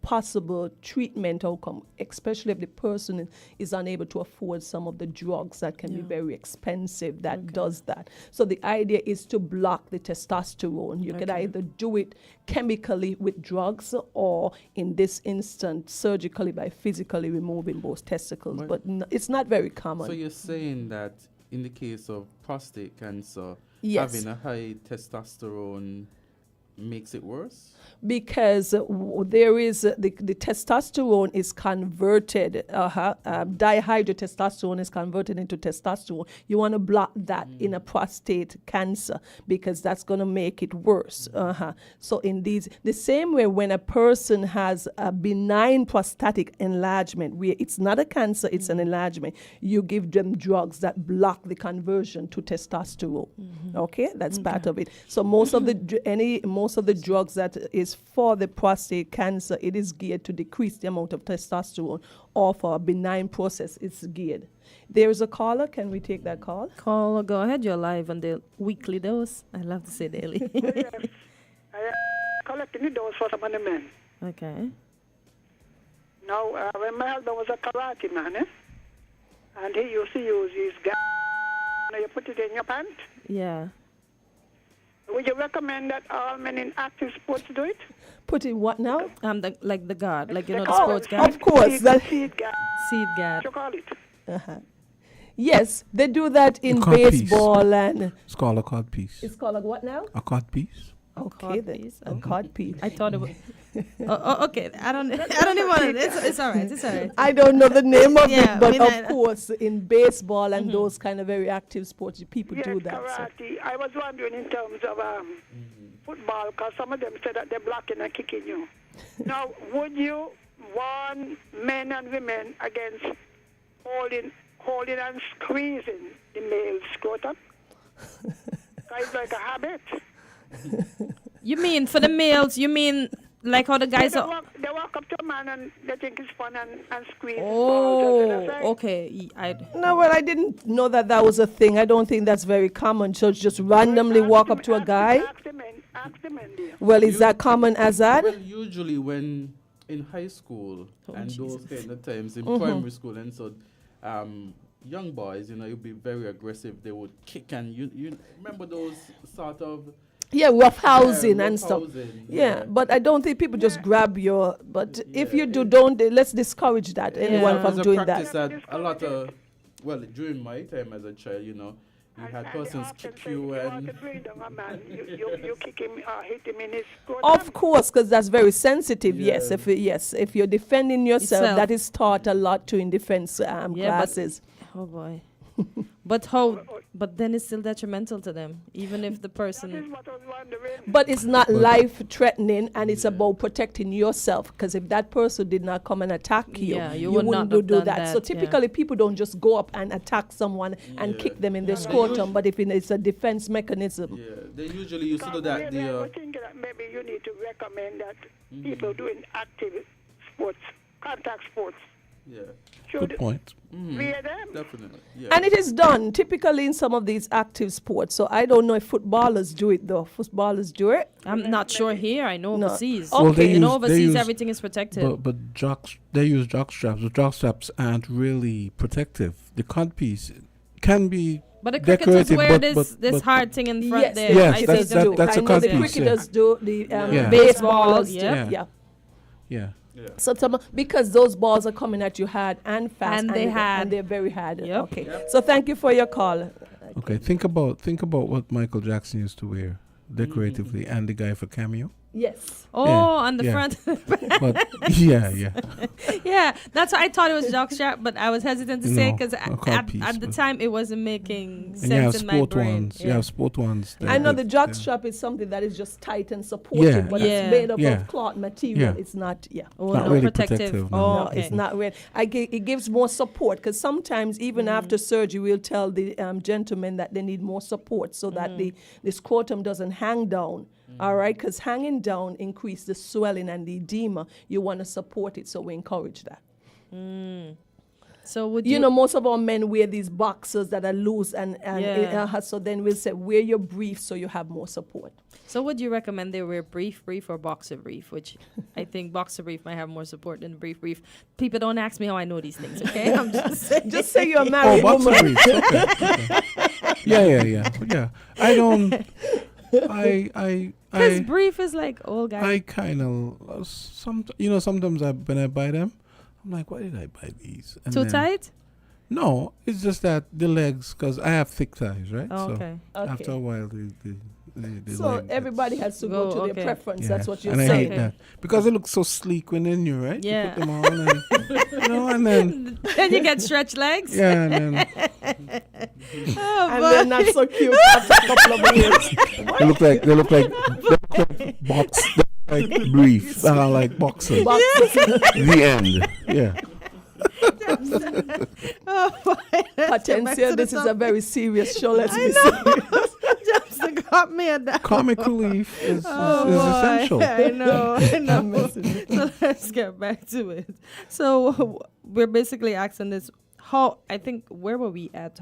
possible treatment outcome, especially if the person is unable to afford some of the drugs that can be very expensive that does that. So the idea is to block the testosterone. You can either do it chemically with drugs or in this instance surgically by physically removing both testicles, but it's not very common. So you're saying that in the case of prostate cancer, having a high testosterone makes it worse? Because there is the testosterone is converted, dihydrotestosterone is converted into testosterone. You want to block that in a prostate cancer because that's going to make it worse. So in the same way when a person has a benign prostatic enlargement, where it's not a cancer, it's an enlargement, you give them drugs that block the conversion to testosterone. Okay, that's part of it. So most most of the drugs that is for the prostate cancer, it is geared to decrease the amount of testosterone, or for a benign process, it's geared. There is a caller. Can we take that call? Caller, go ahead. You're live on the weekly dose. I love to say daily. Yes. I am collecting the dose for some of the men. Okay. Now, when my husband was a karate man, and he used to use his gas, you put it in your pant. Yeah. Would you recommend that all men in active sports do it? Put in what now? Like the guard, like the The sports guard. Of course. Seed guard. Seed guard. What you call it? Uh-huh. Yes, they do that in cod piece. baseball and It's called a cod piece. it's called like what now? A cod piece. Okay, cod then piece, a cod piece. I thought it was. Okay. I don't even want it. It's all right. It's all right. I don't know the name of Yeah, it, but me of neither. course, in baseball and those kind of very active sports, people Yes, do that. So. karate. I was wondering in terms of football, because some of them say that they're blocking and kicking you. Now, would you warn men and women against holding and squeezing the male scrotum? 'Cause it's like a habit. You mean for the males? You mean like how the guys they, are? they walk up to a man and they think it's fun and squeeze his Oh, balls. okay. No, well, I didn't know that was a thing. I don't think that's very common. So just randomly walk up to a guy. Ask the men, dear. Well, is that common, Azard? Well, usually when in high school and those kind of times in primary school and so, young boys, you'd be very aggressive. They would kick and you remember those sort of. Yeah, rough housing and rough stuff. housing, Yeah, but I don't think people just grab your. But if you do, let's discourage that. Anyone from There's doing a practice that. that a lot of, well, during my time as a child, you had persons kick you and. You kick him, hit him in his scrotum. Of course, because that's very sensitive. Yes, if you're defending yourself, that is taught a lot to in defense classes. Oh boy. But then it's still detrimental to them, even if the person. But it's not life-threatening, and it's about protecting yourself. Because if that person did not come and attack you, you would wouldn't not have do done that. So typically, people don't just go up and attack someone and kick them in the scrotum. But if it's a defense mechanism, They usually used to do that. I was thinking that maybe you need to recommend that people doing active sports, contact sports, should Good point. wear them. Definitely. Yeah. and it is done typically in some of these active sports. So I don't know if footballers do it though. Footballers do it. I'm not sure here. I know No. overseas. Well, they You know, use- they overseas use- everything is protected. But they use jock straps. The jock straps aren't really protective. The cod piece can be But the cricketers decorative, wear but this hard thing in front Yes, there. Yes, I see that's- them. that's I a know cod the piece, cricketers do. The Yeah. baseballers Yeah. do. Yeah. yeah. So because those balls are coming at you hard and fast, And they're very hard. Yep. Okay. So thank you for your call. Okay. Think about what Michael Jackson used to wear decoratively, and the guy for Cameo. Yes. Oh, Yeah, on the yeah. front. But yeah. Yeah, that's why I thought it was jockstrap, but I was hesitant to say No, because a cod piece, at the but- time it wasn't making And you have sense in my sport brain. ones. You have sport ones. I know the jock yeah. strap is something that is just tight and supported, Yeah. but Yeah. it's made up Yeah. of cloth material. Yeah. It's not, Oh, not no, really protective. protective, Oh, no. no, okay. it's not real. It gives more support because sometimes even after surgery, we'll tell the gentlemen that they need more support so that the scrotum doesn't hang down. All right, because hanging down increase the swelling and the edema. You want to support it, so we encourage that. So would You know, most of our men wear these boxers that are loose, and so then we'll say wear your brief so you have more support. So would you recommend they wear brief or boxer brief? Which I think boxer brief might have more support than brief. People don't ask me how I know these things. Okay, I'm just saying. Just say you're a Oh, married boxer woman. briefs. Okay. Yeah. I don't. Because brief is like old guy. I kind of sometimes when I buy them, I'm like, why did I buy these? And Too then- tight? No, it's just that the legs, because I have thick thighs, right? Oh, so okay. after a while, the So leg everybody gets- has to go to okay. their preference. Yeah. That's what you're and I saying. hate that because they look so sleek when they're new, right? Yeah. You put them on, and, and then Then you get stretched legs. yeah, and then Oh, And boy. they're not so cute after a couple of years. they look like brief, like boxers. The end. Yeah. Oh, boy. Kortensia, this is a very serious show. Let's be serious. Jump doctor got me at that. Comic relief is boy. essential. I know. So let's get back to it. So we're basically asking this. Where were we at?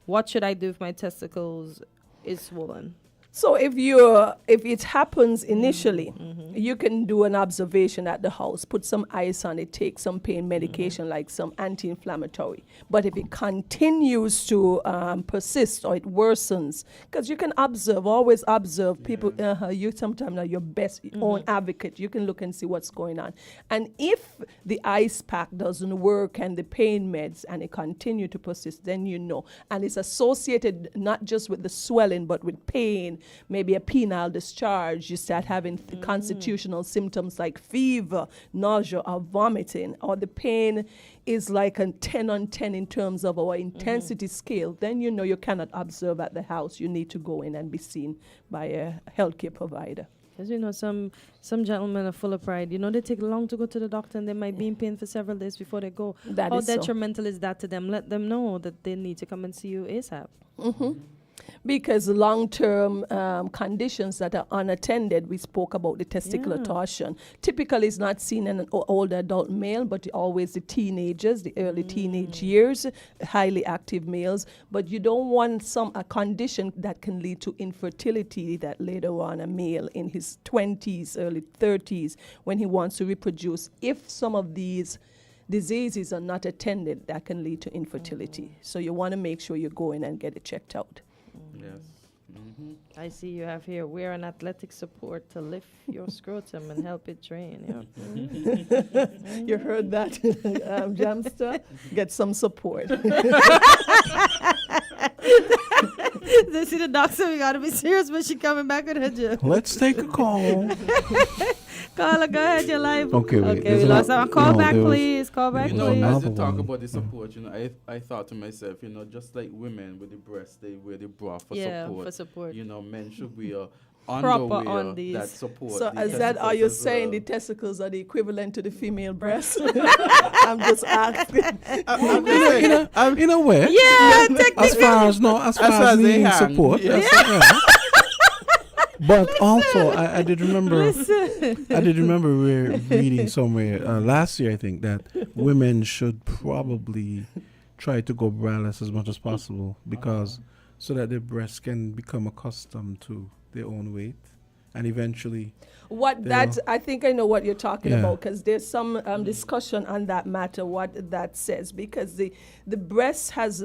What should I do if my testicles is swollen? So if it happens initially, you can do an observation at the house, put some ice on it, take some pain medication like some anti-inflammatory. But if it continues to persist or it worsens, because you can always observe people. You sometimes are your best own advocate. You can look and see what's going on. And if the ice pack doesn't work and the pain meds and it continue to persist, then you know. And it's associated not just with the swelling, but with pain. Maybe a penile discharge, you start having constitutional symptoms like fever, nausea, or vomiting, or the pain is like a 10 on 10 in terms of our intensity scale, then you know you cannot observe at the house. You need to go in and be seen by a healthcare provider. Because, you know, some gentlemen are full of pride. You know, they take long to go to the doctor and they might be in pain for several days before they go. How detrimental is that to them? Let them know that they need to come and see you ASAP. Because long-term conditions that are unattended, we spoke about the testicular torsion. Typically, it's not seen in an older adult male, but always the teenagers, the early teenage years, highly active males. But you don't want a condition that can lead to infertility that later on a male in his 20s, early 30s, when he wants to reproduce. If some of these diseases are not attended, that can lead to infertility. So you want to make sure you go in and get it checked out. Yes. I see you have here, wear an athletic support to lift your scrotum and help it drain. You heard that, Jamster? Get some support. They see the doctor, we got to be serious, but she coming back with her gym. Let's take a call. Carla, go ahead, you're live. Okay, wait. Okay, we lost our call back, please. Call back, You know, please. as you talk about the support, you know, I thought to myself, you know, just like women with the breast, they wear the bra for support. For support. You know, men should wear Proper underwear undies. that support. So the as that, are you testicles as saying well. the testicles are the equivalent to the female breast? I'm just asking. In a way. Yeah, technically. As far as they needing hang, support. yeah. But also, I did remember. I did remember we were reading somewhere last year. I think that women should probably try to go braless as much as possible because so that their breasts can become accustomed to their own weight, and eventually. I think I know what you're talking about because there's some discussion on that matter, what that says, because the breast has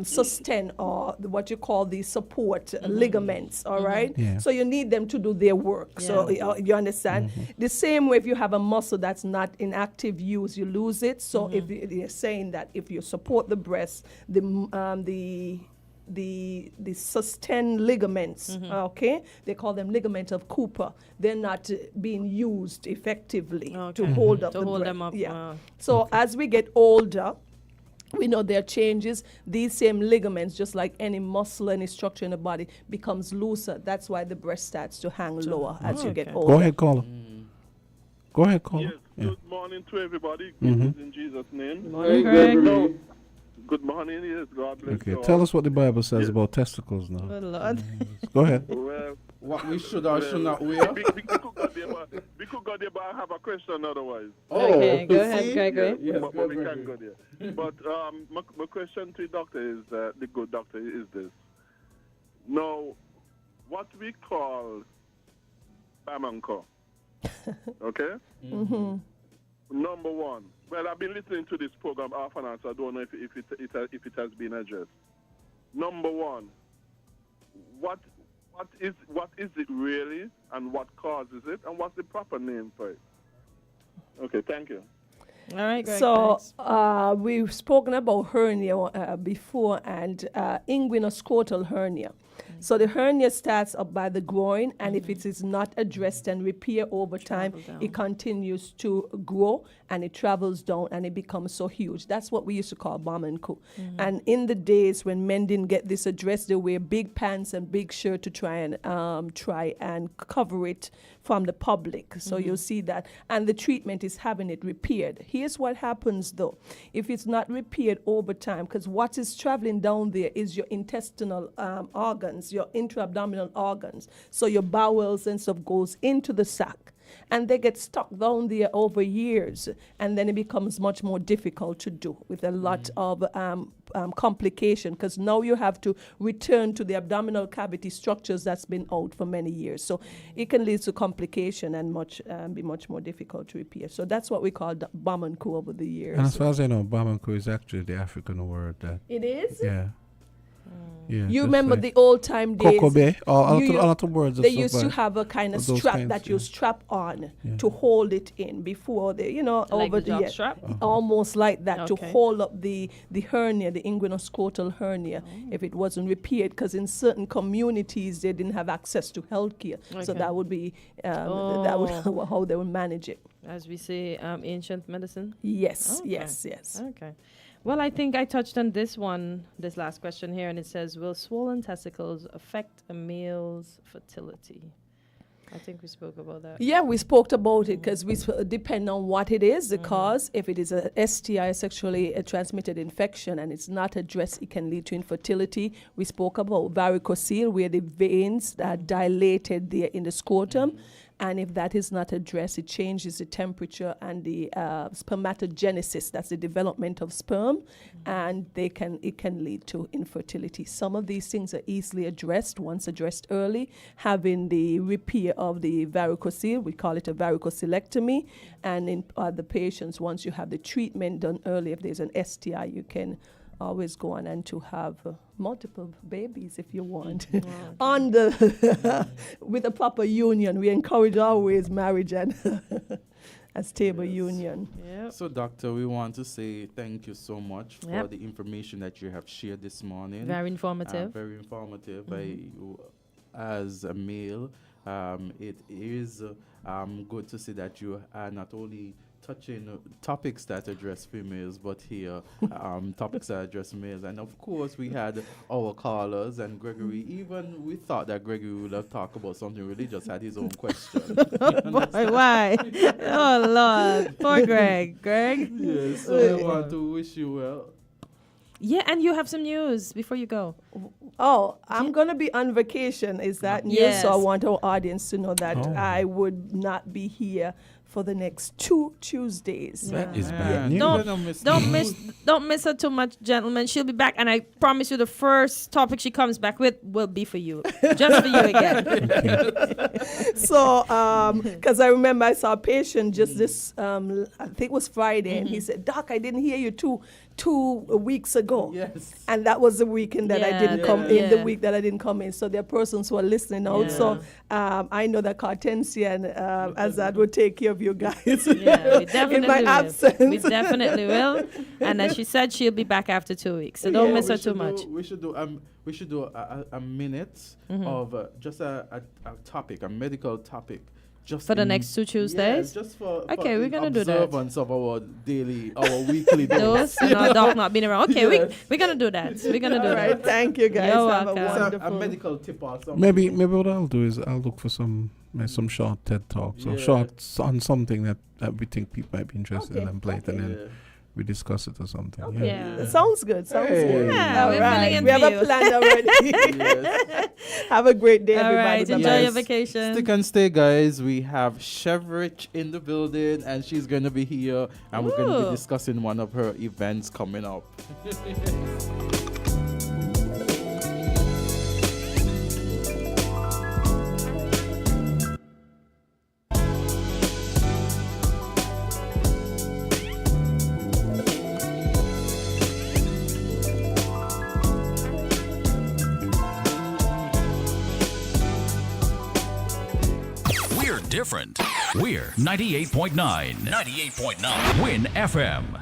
sustain or what you call the support ligaments, all right? Yeah. So you need them to do their work. So you understand? The same way if you have a muscle that's not in active use, you lose it. So if you're saying that if you support the breast, the sustained ligaments, okay? They call them ligament of Cooper. They're not being used effectively to hold up them up. Yeah. So as we get older, we know there are changes. These same ligaments, just like any muscle, any structure in the body, becomes looser. That's why the breast starts to hang lower as you get older. Go ahead, caller. Go ahead, caller. Yes. Good morning to everybody. Greetings in Jesus' name. Good morning, Greg. Good morning, yes. God bless you. Tell us what the Bible says about testicles now. Good Lord. Go ahead. Well, What we should or should not wear. we could go there, but I have a question otherwise. Okay, go ahead, Gregory. Yes, but we can't go there. But my question to the doctor is, the good doctor, is this. Now, what we call bamanko, okay? Number one. Well, I've been listening to this program off and on, so I don't know if it has been addressed. Number one, what is it really, and what causes it, and what's the proper name for it? Okay, thank you. All right, Greg, So we've spoken about hernia before, and inguinoscrotal hernia. So the hernia starts up by the groin, and if it is not addressed and repaired over time, it continues to grow, and it travels down, and it becomes so huge. That's what we used to call bomb and coup. And in the days when men didn't get this addressed, they wear big pants and big shirt to try and cover it from the public. So you'll see that. And the treatment is having it repaired. Here's what happens, though. If it's not repaired over time, because what is traveling down there is your intestinal organs. organs, your intra-abdominal organs. So your bowels and stuff goes into the sac. And they get stuck down there over years, and then it becomes much more difficult to do with a lot of complication, because now you have to return to the abdominal cavity structures that's been out for many years. So it can lead to complication and be much more difficult to repair. So that's what we call Bamanku over the years. And as far as I know, Bamanku is actually the African word that. It is? Yeah. Yeah, you remember like the old time days? Kokobe, a lot of words. They used to have a kind of strap that you strap on to hold it in before they, like over the jock strap? Almost like that, to hold up the hernia, the inguinoscrotal hernia, if it wasn't repaired, because in certain communities they didn't have access to healthcare, so that would be how they would manage it. As we say, ancient medicine. Yes, yes. Okay. Well, I think I touched on this last question here, and it says, will swollen testicles affect a male's fertility? I think we spoke about that. Yeah, we spoke about it because we depend on what it is, the cause. If it is a STI, sexually transmitted infection, and it's not addressed, it can lead to infertility. We spoke about varicocele, where the veins are dilated there in the scrotum. And if that is not addressed, it changes the temperature and the spermatogenesis, that's the development of sperm, and it can lead to infertility. Some of these things are easily addressed once addressed early, having the repair of the varicocele, we call it a varicocelectomy, and in other patients, once you have the treatment done early, if there's an STI, you can always go on and to have multiple babies if you want. On the with a proper union, we encourage always marriage and a stable union. Yep. So, Doctor, we want to say thank you so much for the information that you have shared this morning. Very informative. Very informative. As a male, it is good to see that you are not only touching topics that address females, but here topics that address males. And of course, we had our callers, and Gregory, even we thought that Gregory would have talked about something religious, had his own question. Boy, why? Oh, Lord. Poor Greg. Yes, so we want to wish you well. Yeah, and you have some news before you go. Oh, I'm going to be on vacation. Is that news? Yes. So I want our audience to know that I would not be here for the next 2 Tuesdays. That is bad news. Don't miss her too much, gentlemen. She'll be back, and I promise you the first topic she comes back with will be for you. Just for you again. So, because I remember I saw a patient just this, I think it was Friday, and he said, Doc, I didn't hear you two weeks ago. Yes. And that was the weekend that I didn't come in, the week that I didn't come in. So there are persons who are listening out. So I know that Kortensia and Azard will take care of you guys in my absence. We definitely will. And as she said, she'll be back after 2 weeks. So don't miss her too much. We should do a minute of just a topic, a medical topic. Just for the next 2 Tuesdays? Yeah, just for we're going to do that. Observance of our weekly dose. And our doc not being around. Okay, we're going to do that. We're going to do that. Right, thank you guys. You're Have welcome. a wonderful... a medical tip or something. Maybe what I'll do is I'll look for some short TED Talks or shorts on something that we think people might be interested in and play it, and then we discuss it or something. Okay. Yeah. Sounds good. Good. Yeah, we're filling in We have for a you. plan already. Have a great day, All everybody. right, enjoy your vacation. Stick and stay, guys. We have Chevrich in the building, and she's going to be here, and we're going to be discussing one of her events coming up. Different. We're 98.9. 98.9. Win FM.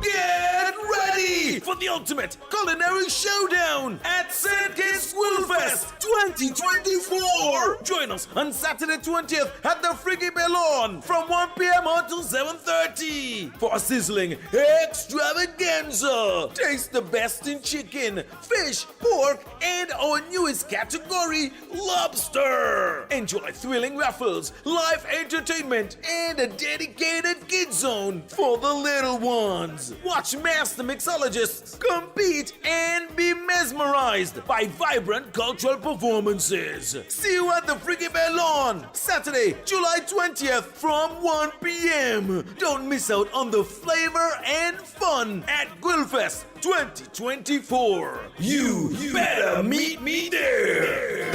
Get ready for the ultimate culinary showdown at St. Kitts Schoolfest 2024. Join us on Saturday 20th at the Friggy Bellon from 1 p.m. until 7:30 for a sizzling extravaganza. Taste the best in chicken, fish, pork, and our newest category, lobster. Enjoy thrilling raffles, live entertainment, and a dedicated kids zone for the little ones. Watch master mixologist artists. Compete and be mesmerized by vibrant cultural performances. See you at the Freaky Bear Lawn, Saturday, July 20th from 1 p.m. Don't miss out on the flavor and fun at Grillfest 2024. You better meet me there.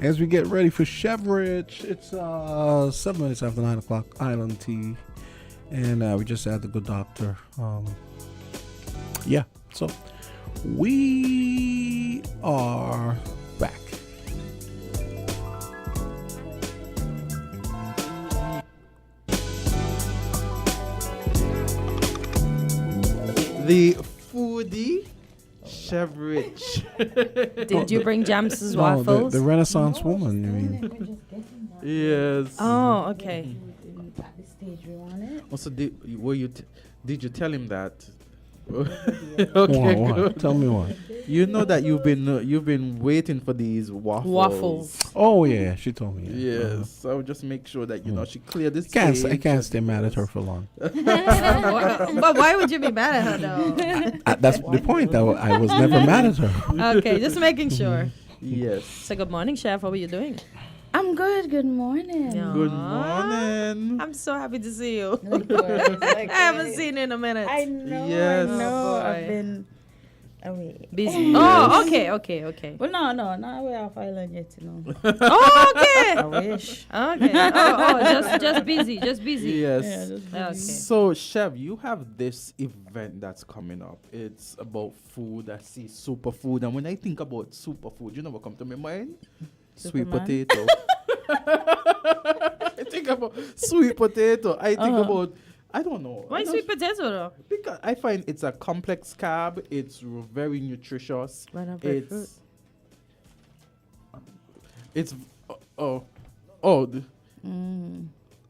As we get ready for Chevrich, it's 7 minutes after 9 o'clock, Island Tea. And we just had the good doctor. Yeah, so we are back. The foodie Chevrich. Did you bring Jams's No, waffles? the Renaissance woman, you mean? Yes. Oh, okay. At this stage, we want it. Also, did you tell him that? Okay, Good. what? Tell me what. You know that you've been waiting for these waffles. Oh yeah, she told me. Yeah. Yes, so just make sure that she cleared this. I can't stay mad at her for long. But why would you be mad at her though? That's the point. I was never mad at her. Okay, just making sure. Yes. So good morning, Chef. How are you doing? I'm good. Good morning. Good morning. I'm so happy to see you. Likewise. I haven't seen you in a minute. I know. Yes. I know. Oh, I've boy. been away. Busy. Oh, okay. Well, no, not away off island yet, Oh, okay. I wish. Okay. Just busy. Yes. Yeah, just Okay. So, Chef, you have this event that's coming up. It's about food. I see superfood, and when I think about superfood, you know what comes to my mind? Sweet Superman? potato. I think about sweet potato. I think about, I don't know. Why sweet potato though? Because I find it's a complex carb. It's very nutritious. Why not breadfruit?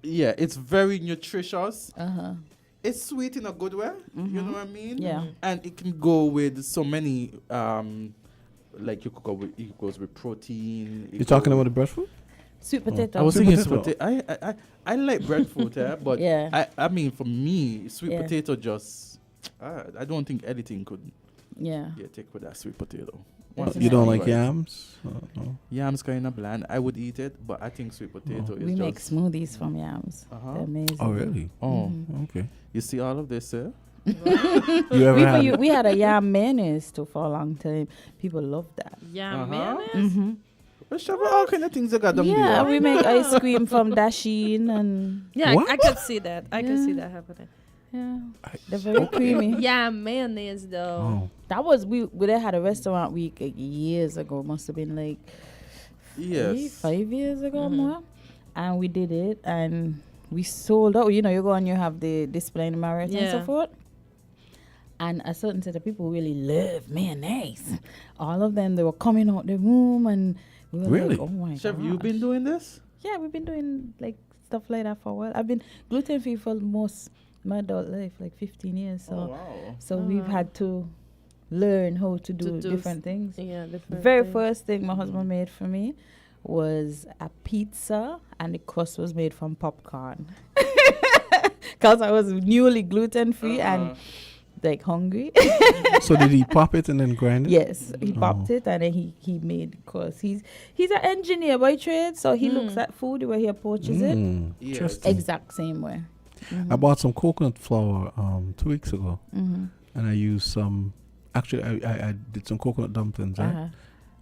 Yeah, it's very nutritious. Uh-huh. It's sweet in a good way. You know what I mean? Yeah. And it can go with so many like it goes with protein. You talking about the breadfruit? Sweet potato. I was Sweet thinking potato. sweet potato. I like breadfruit, but Yeah. I mean for me, sweet Yeah. potato just I don't think anything could Yeah. take with that sweet potato. You don't like Right. yams? No. Yams kind of bland. I would eat it, but I think sweet potato is We just make smoothies from yams. Uh-huh. They're amazing. Oh really? Oh, Okay. you see all of this, sir? You ever had? We had a yam mayonnaise too for a long time. People love that. Yeah, Uh-huh. mayonnaise. Well, Chef, all kind of things you got them Yeah, there. we make ice cream from Dasheen and Yeah, What? I could see that. I could see Yeah. that happening. yeah, they're very creamy. Yeah, mayonnaise though. Oh. That was we had a restaurant week years ago. Must have been like Yes. 5 years ago more, and we did it and we sold out. You know, you go and you have the display in the marathon and so Yeah. forth. And a certain set of people really love mayonnaise. All of them, they were coming out the room and we were Really? like, oh my Chef, god. you've been doing this? Yeah, we've been doing like stuff like that for a while. I've been gluten free for most my adult life, like 15 years. So Oh, wow. so we've had to learn how to do, do different things. Yeah, different. Very things. first thing my husband made for me was a pizza, and the crust was made from popcorn. Because I was newly gluten free and like hungry. So did he pop it and then grind it? Yes, he popped it and then he made the crust. He's an engineer by trade, so he looks at food the way he approaches it. Yes. Interesting. Exact same way. I bought some coconut flour 2 weeks ago, Mm-hmm. and I used some. Actually, I did some coconut dumplings, right? Uh-huh.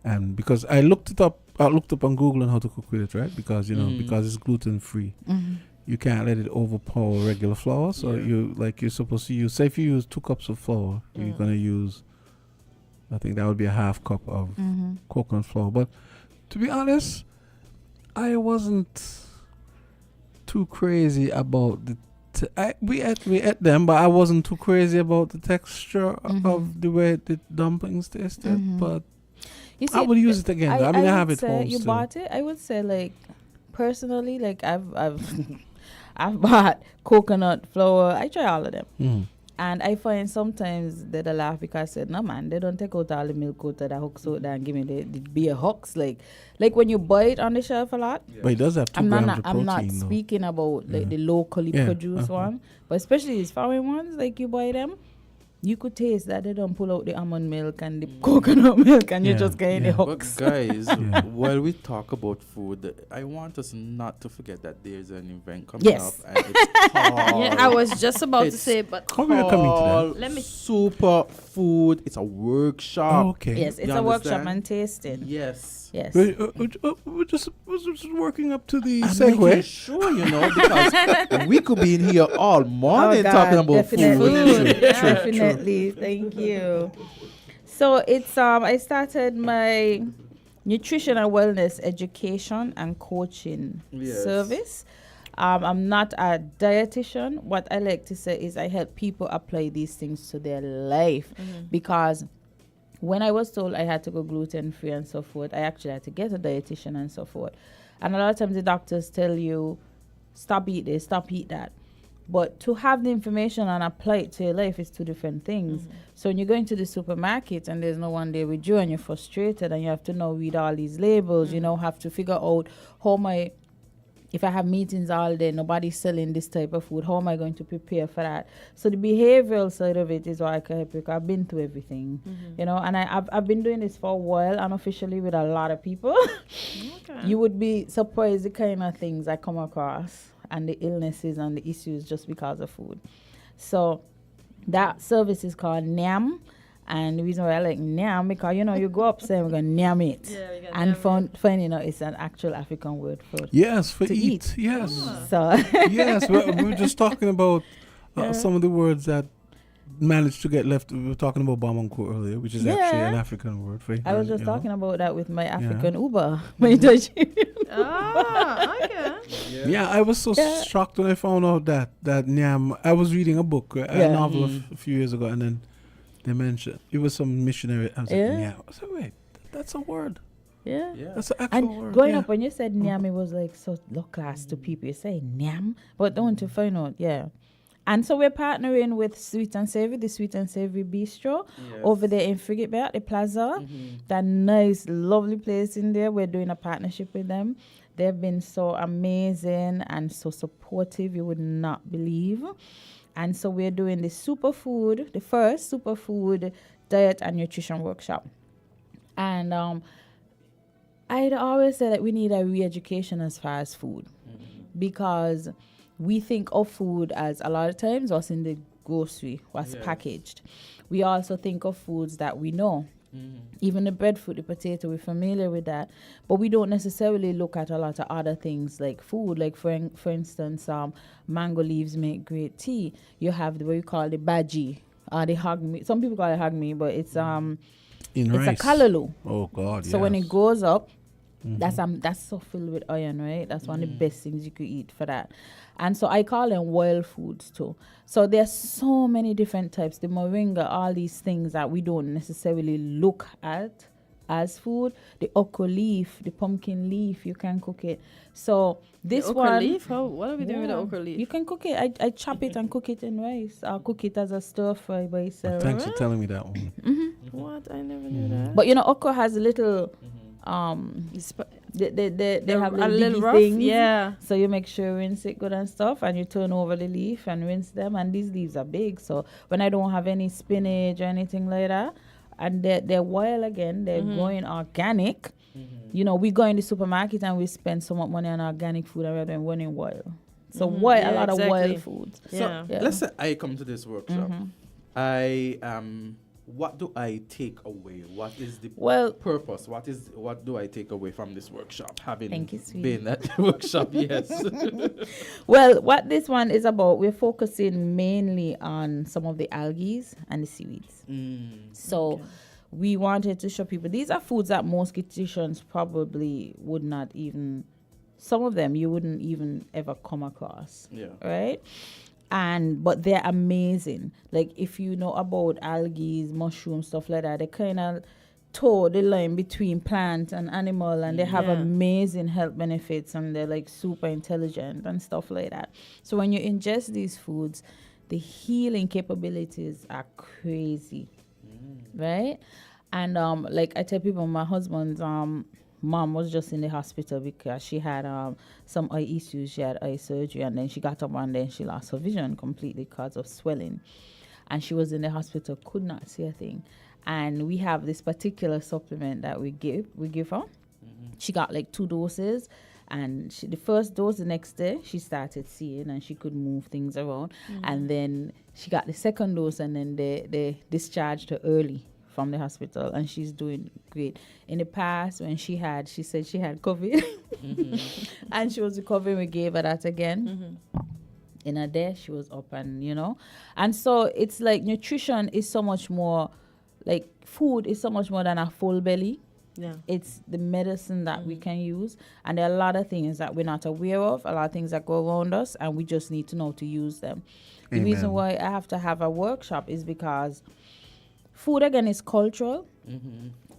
And because I looked it up, I looked up on Google on how to cook with it, right? Because because it's gluten free, Mm-hmm. you can't let it overpower regular flour. So Yeah. you're supposed to use. Say if you use 2 cups of flour, you're gonna use. I think that would be a half cup of coconut flour. But to be honest, I wasn't too crazy about the. We ate them, but I wasn't too crazy about the texture of the way the dumplings tasted. But You see, I would use it again. I mean, I have would it say home you still. bought it. I would say, like, personally, like I've I've bought coconut flour. I try all of them. And I find sometimes they laugh because I said, no man, they don't take out all the milk out of the hooks out there and give me the beer hooks. Like when you buy it on the shelf a lot. Yeah. But it does have 2 grams of protein. I'm not speaking about like the locally produced one. But especially these foreign ones, like you buy them, you could taste that they don't pull out the almond milk and the coconut milk and you're just getting the hooks. But guys, while we talk about food, I want us not to forget that there's an event coming up. And it's called, I was just about to say, but how are you coming to that? Let me Super Food. It's a workshop. Oh, okay. Yes, it's a workshop and tasting. Yes. Yes. We're just working up to the I'm segue. making sure, because we could be in here all morning talking about food. Definitely. Thank you. So it's I started my nutrition and wellness education and coaching service. I'm not a dietitian. What I like to say is I help people apply these things to their life because when I was told I had to go gluten-free and so forth, I actually had to get a dietitian and so forth. And a lot of times the doctors tell you, stop eat this, stop eat that. But to have the information and apply it to your life is 2 different things. So when you go into the supermarket and there's no one there with you and you're frustrated and you have to now read all these labels, have to figure out if I have meetings all day, nobody's selling this type of food, how am I going to prepare for that? So the behavioral side of it is what I can help you. I've been through everything, and I've been doing this for a while, unofficially with a lot of people. You would be surprised the kind of things I come across and the illnesses and the issues just because of food. So that service is called NAM. And the reason why I like nyam, because you go up saying we're gonna nyam it, and finding out it's an actual African word for to eat. Yes. So yes, we were just talking about some of the words that managed to get left. We were talking about bamanko earlier, which is actually an African word for. I was just talking about that with my African Uber, my okay. Yeah, I was so shocked when I found out that nyam. I was reading a book, a novel a few years ago, and then they mentioned it was some missionary. I was like, nyam. I said, wait, that's a word. Yeah. That's an actual word. Growing up, when you said nyam, it was like so low class to people. You say nyam, but don't to find out, And so we're partnering with Sweet and Savory, the Sweet and Savory Bistro over there in Frigate Bay at the Plaza. That nice, lovely place in there. We're doing a partnership with them. They've been so amazing and so supportive, you would not believe. And so we're doing the first superfood diet and nutrition workshop. And I'd always say that we need a re-education as far as food, because we think of food as a lot of times what's in the grocery, what's packaged. We also think of foods that we know. Even the breadfruit, the potato, we're familiar with that. But we don't necessarily look at a lot of other things like food. Like, for instance, mango leaves make great tea. You have what we call the bhaji, the hagmi. Some people call it hagmi, but it's it's rice. A kalaloo. Oh, God, So when it goes up, that's so filled with iron, right? That's one of the best things you could eat for that. And so I call them wild foods too. So there's so many different types. The moringa, all these things that we don't necessarily look at as food. The okra leaf, the pumpkin leaf, you can cook it. So this the okra leaf? What are we doing with the okra leaf? You can cook it. I chop it and cook it in rice. I'll cook it as a stir fry by itself. Thanks for telling me that one. What? I never knew that. But okra has a little they have a little rough things, so you make sure you rinse it good and stuff, and you turn over the leaf and rinse them. And these leaves are big, so when I don't have any spinach or anything like that, and they're wild again, they're going organic. We go in the supermarket and we spend so much money on organic food rather than running wild. So a lot of wild foods. So let's say I come to this workshop. What do I take away? What is the purpose? What do I take away from this workshop? Having been at the workshop, yes. Well, what this one is about, we're focusing mainly on some of the algae and the seaweeds. So we wanted to show people these are foods that most dietitians probably would not even, some of them you wouldn't even ever come across. Right? But they're amazing. Like, if you know about algae, mushrooms, stuff like that, they kind of toe the line between plant and animal, and they have amazing health benefits, and they're like super intelligent and stuff like that. So when you ingest these foods, the healing capabilities are crazy, right? And like I tell people, my husband's mom was just in the hospital because she had some eye issues. She had eye surgery, and then she got up and then she lost her vision completely because of swelling. And she was in the hospital, could not see a thing. And we have this particular supplement that we give her. She got like 2 doses, and the first dose, the next day she started seeing and she could move things around. And then she got the second dose, and then they discharged her early from the hospital, and she's doing great. In the past, when she said she had COVID, and she was recovering, we gave her that again. In a day, she was up, and and so it's like nutrition is so much more, like food is so much more than a full belly. Yeah, it's the medicine that we can use, and there are a lot of things that we're not aware of, a lot of things that go around us, and we just need to know to use them. Amen. The reason why I have to have a workshop is because food, again, is cultural,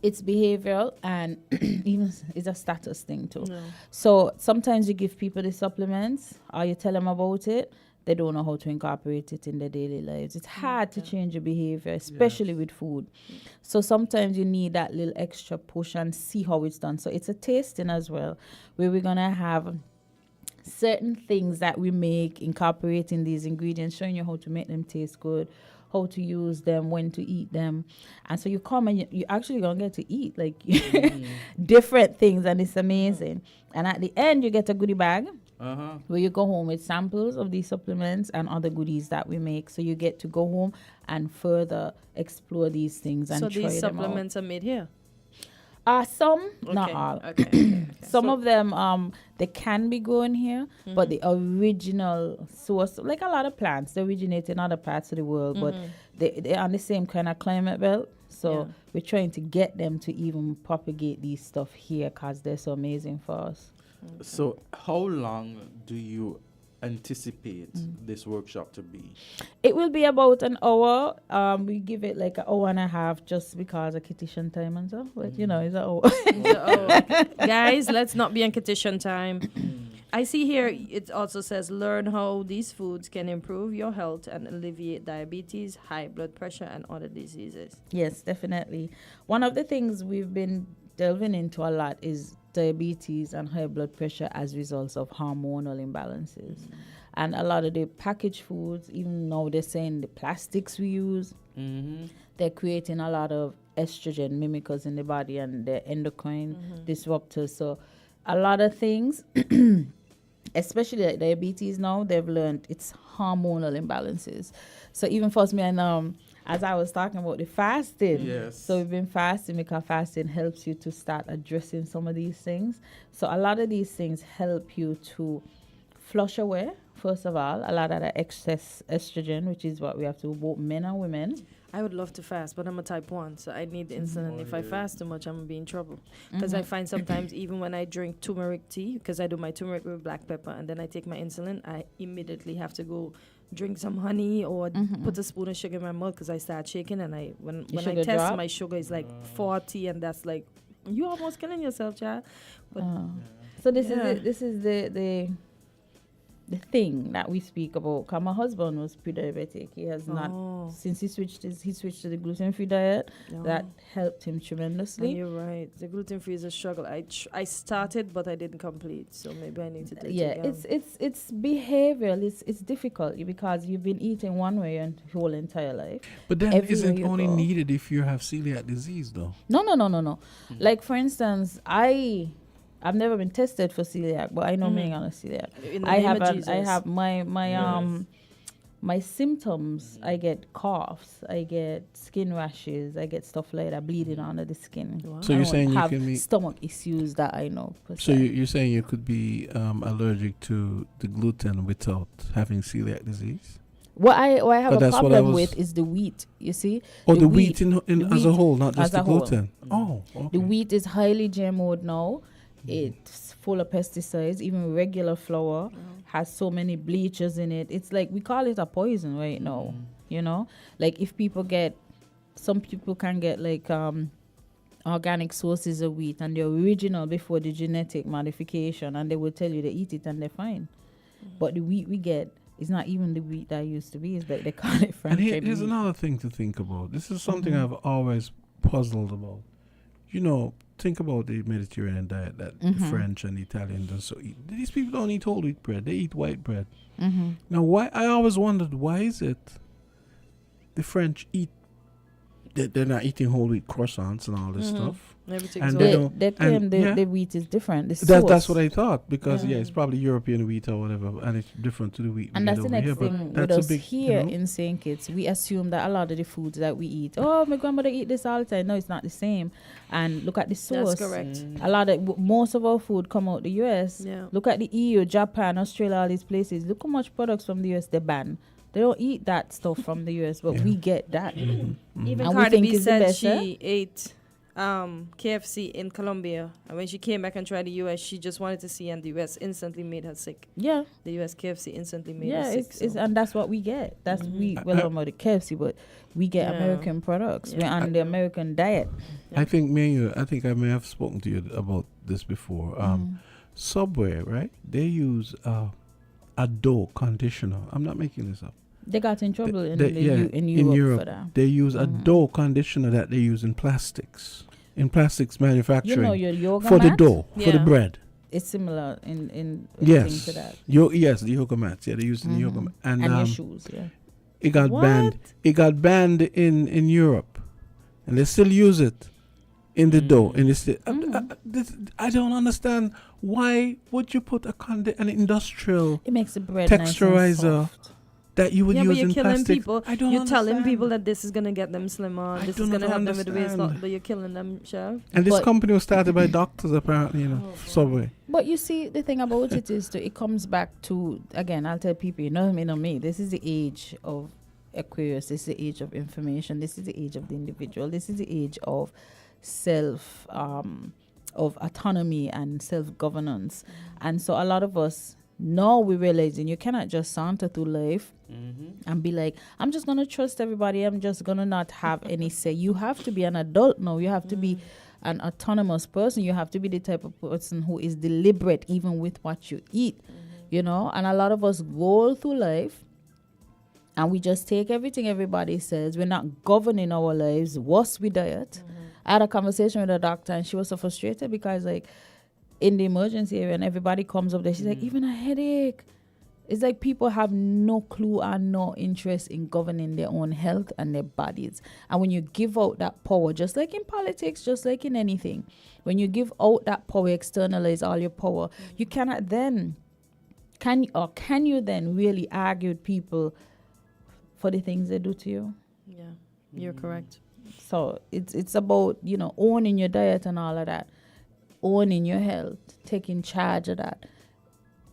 it's behavioral, and even it's a status thing too. No. So sometimes you give people the supplements or you tell them about it, they don't know how to incorporate it in their daily lives. It's hard to change your behavior, especially with food. So sometimes you need that little extra push and see how it's done. So it's a tasting as well, where we're going to have certain things that we make, incorporating these ingredients, showing you how to make them taste good, how to use them, when to eat them. And so you come and you actually gonna get to eat like different things, and it's amazing. And at the end, you get a goodie bag where you go home with samples of these supplements and other goodies that we make. So you get to go home and further explore these things and try them out. So these supplements are made here? Some, not all. Okay. Some of them, they can be grown here, but the original source, like a lot of plants, they originate in other parts of the world, but they're on the same kind of climate belt. So we're trying to get them to even propagate these stuff here because they're so amazing for us. Okay. So how long do you anticipate this workshop to be? It will be about an hour. We give it like an hour and a half just because of petition time and stuff. But it's an hour. Guys, let's not be on petition time. I see here it also says learn how these foods can improve your health and alleviate diabetes, high blood pressure, and other diseases. Yes, definitely. One of the things we've been delving into a lot is diabetes and high blood pressure as results of hormonal imbalances. And a lot of the packaged foods, even now they're saying the plastics we use, they're creating a lot of estrogen mimickers in the body, and they're endocrine disruptors. So a lot of things, especially like diabetes now, they've learned it's hormonal imbalances. So even for me, and as I was talking about the fasting, so we've been fasting because fasting helps you to start addressing some of these things. So a lot of these things help you to flush away, first of all, a lot of the excess estrogen, which is what we have to, both men and women. I would love to fast, but I'm a type 1, so I need the insulin. If I fast too much, I'm going to be in trouble. Because I find sometimes even when I drink turmeric tea, because I do my turmeric with black pepper, and then I take my insulin, I immediately have to go drink some honey or put a spoon of sugar in my mouth because I start shaking, and when I test, my sugar is like 40, and that's like, you almost killing yourself, child. But so this is the thing that we speak about. Cause my husband was pre-diabetic. He has not, since he switched to the gluten-free diet. That helped him tremendously. And you're right. The gluten-free is a struggle. I started, but I didn't complete. So maybe I need to do it again. It's behavioral. It's difficult because you've been eating one way your whole entire life. But that isn't only needed if you have celiac disease, though. No. Like for instance, I've never been tested for celiac, but I know me on a celiac. I have my symptoms. I get coughs, I get skin rashes, I get stuff like that, bleeding under the skin. Wow. So you're saying you can be stomach issues that I know. So you're saying you could be allergic to the gluten without having celiac disease? What I have a problem with is the wheat, you see. Oh, the wheat as a whole, not just the gluten. Oh, okay. The wheat is highly GMO'd now. It's full of pesticides. Even regular flour has so many bleachers in it. It's like we call it a poison right now. Like if some people can get like organic sources of wheat and the original before the genetic modification, and they will tell you they eat it and they're fine. But the wheat we get It's not even the wheat that used to be. It's like they call it French. And here's another thing to think about. This is something I've always puzzled about. You know, think about the Mediterranean diet that the French and the Italians and so eat. These people don't eat whole wheat bread. They eat white bread. Now, why? I always wondered, why is it the French eat, they're not eating whole wheat croissants and all this stuff? And they claim the wheat is different. That's what I thought, because it's probably European wheat or whatever, and it's different to the wheat. And that's the next here, thing with us here in St. Kitts. We assume that a lot of the foods that we eat, my grandmother eat this all the time. No, it's not the same. And look at the source. That's correct. Most of our food come out the US. Yeah. Look at the EU, Japan, Australia, all these places. Look how much products from the US they ban. They don't eat that stuff from the US, but we get that. Even And Carty we think B it's the said best, she ate KFC in Colombia, and when she came back and tried the US, she just wanted to see, and the US instantly made her sick. Yeah. The US KFC instantly made her sick. And that's what we get. That's we about the KFC, but we get American products. We're on the American diet. I think I may have spoken to you about this before. Subway, right? They use a dough conditioner. I'm not making this up. They got in trouble in Europe for that. They use a dough conditioner that they use in plastics manufacturing. You know your yoga for mat? the dough, for the bread. It's similar in yes to that. Yes, the yoga mats. Yeah, they use in the yoga mat. And your shoes. Yeah. It got banned. It got banned in Europe, and they still use it in the dough. In the I don't understand, why would you put an industrial it makes the bread texturizer nice and that you would use but you're in killing plastic? people. I don't You're understand. telling people that this is gonna get them slimmer. This is gonna help them with the weight loss, but you're killing them, chef. And this company was started by doctors, apparently. Subway. But you see, the thing about it is, it comes back to, again, I'll tell people, me. This is the age of Aquarius. This is the age of information. This is the age of the individual. This is the age of self, of autonomy and self-governance. And so a lot of us, now we're realizing you cannot just saunter through life and be like, I'm just going to trust everybody. I'm just going to not have any say. You have to be an adult now. You have to be an autonomous person. You have to be the type of person who is deliberate even with what you eat, And a lot of us go through life and we just take everything everybody says. We're not governing our lives. Worse, we diet. I had a conversation with a doctor and she was so frustrated because, like, in the emergency area and everybody comes up there, she's like, even a headache. It's like people have no clue and no interest in governing their own health and their bodies. And when you give out that power, just like in politics, just like in anything, when you give out that power, externalize all your power, you cannot then, can you then really argue with people for the things they do to you? Yeah, you're correct. So it's about, owning your diet and all of that. Owning your health, taking charge of that.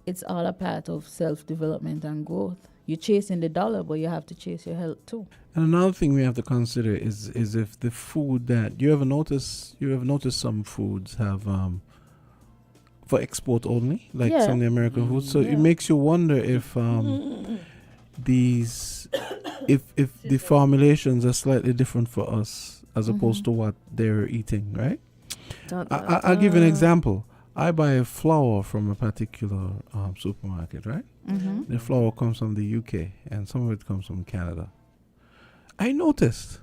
It's all a part of self-development and growth. You're chasing the dollar, but you have to chase your health too. And another thing we have to consider is if the food that you have noticed some foods have for export only, like some of the American foods. So it makes you wonder if if the formulations are slightly different for us as opposed to what they're eating, right? I'll give you an example. I buy a flour from a particular supermarket, right? The flour comes from the UK and some of it comes from Canada. I noticed.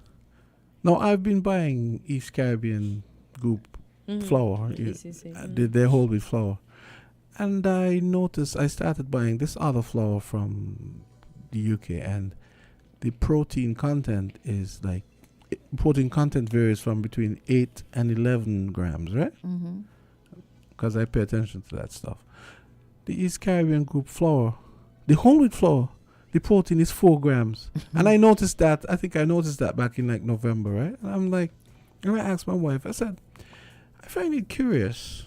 Now, I've been buying East Caribbean group flour, their whole wheat flour. And I noticed I started buying this other flour from the UK, and the protein content is like, protein content varies from between 8 and 11 grams, right? Because I pay attention to that stuff. The East Caribbean group flour, the whole wheat flour, the protein is 4 grams. And I noticed that, I think I noticed that back in like November, right? And I'm like, and I asked my wife, I said, I find it curious.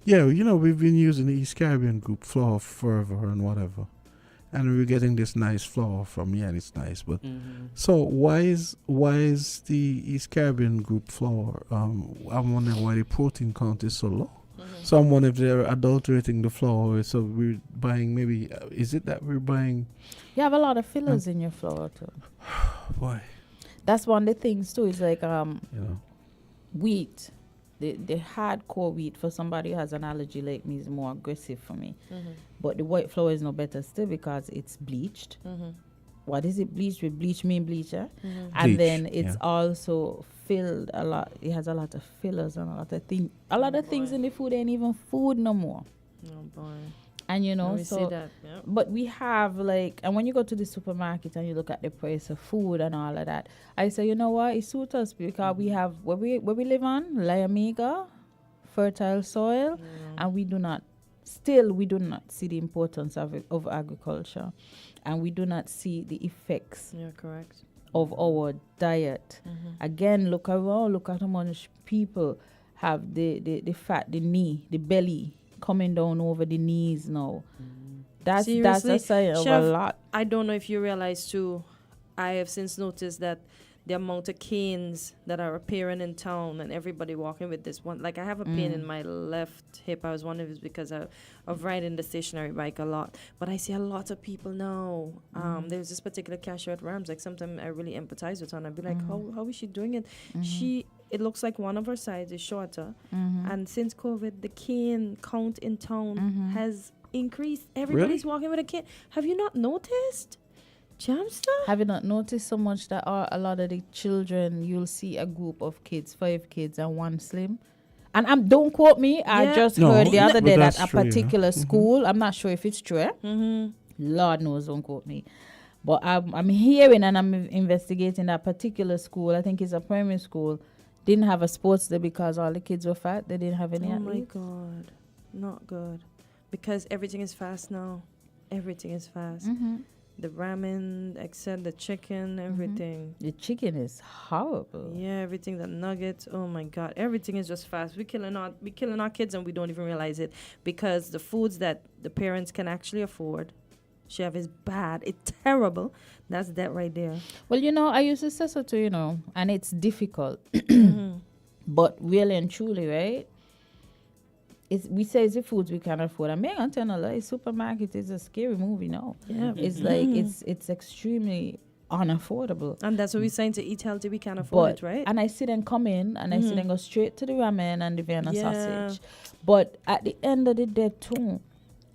Yeah, we've been using the East Caribbean group flour forever and whatever. And we were getting this nice flour from, and it's nice. But so why is the East Caribbean group flour? I'm wondering why the protein count is so low. So I'm wondering if they're adulterating the flour. So we're buying, maybe is it that we're buying? You have a lot of fillers in your flour too. Why? That's one of the things too. It's like wheat, the hardcore wheat for somebody who has an allergy like me is more aggressive for me. But the white flour is no better still because it's bleached. What is it bleached with? Bleach mean bleacher. And then it's also filled a lot. It has a lot of fillers and a lot of things. A lot of things in the food ain't even food no more. Oh boy. And you know, We see that, yeah. but we have like, and when you go to the supermarket and you look at the price of food and all of that, I say, you know what, it suits us because we have where we live on Liamiga, fertile soil, and we do not see the importance of agriculture, and we do not see the effects. Yeah, correct. Of our diet. Again, look around, look at how much people have the fat, the knee, the belly coming down over the knees now. That's a sign of Chef, a lot. I don't know if you realize too, I have since noticed that the amount of canes that are appearing in town and everybody walking with this one. Like I have a pain in my left hip. I was wondering if it's because of riding the stationary bike a lot. But I see a lot of people now. There's this particular cashier at Rams. Like sometimes I really empathize with her and I'd be like, how is she doing it? It looks like one of her sides is shorter. And since COVID, the cane count in town has increased. Everybody's walking with a cane. Have you not noticed? Jamster? Have you not noticed so much that a lot of the children, you'll see a group of kids, 5 kids and one slim? And don't quote me, I just heard the other day that a particular school, I'm not sure if it's true. Lord knows, don't quote me. But I'm hearing and I'm investigating that particular school, I think it's a primary school, didn't have a sports day because all the kids were fat. They didn't have any athletes. Oh my God. Not good. Because everything is fast now. Everything is fast. The ramen, except the chicken, everything. The chicken is horrible. Yeah, everything, the nuggets. Oh my God, everything is just fast. We're killing our kids and we don't even realize it because the foods that the parents can actually afford, chef, is bad. It's terrible. That's that right there. Well, you know, I used to say so too, you know, and it's difficult. But really and truly, right? We say it's the foods we can afford. I'm not telling a lie. Supermarket is a scary movie now. Yeah, it's like it's extremely unaffordable. And that's what we're saying, to eat healthy. We can't afford it, right? And I see them come in and I see them go straight to the ramen and the Vienna sausage. But at the end of the day, too,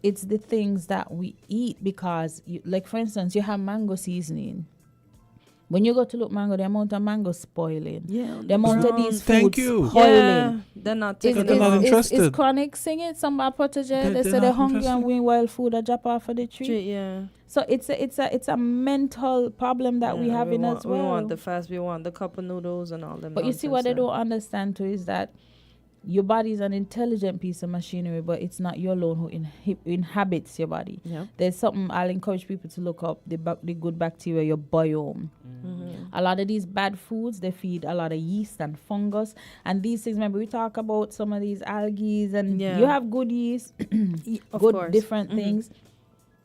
it's the things that we eat because, like for instance, you have mango seasoning. When you go to look mango, the amount of mango spoiling. Yeah. The amount of these foods spoiling. Yeah, they're not taking They're not interested. Is Chronic singing? Somebody protege. They say they're hungry and we wild food a drop off of the tree. Yeah. So it's a mental problem that we have in as well. We want the fast. We want the cup of noodles and all them. But you see what they don't understand too is that your body is an intelligent piece of machinery, but it's not you alone who inhabits your body. Yeah. There's something I'll encourage people to look up, the good bacteria, your biome. A lot of these bad foods, they feed a lot of yeast and fungus. And these things, remember we talk about some of these algae and you have good yeast, good different things.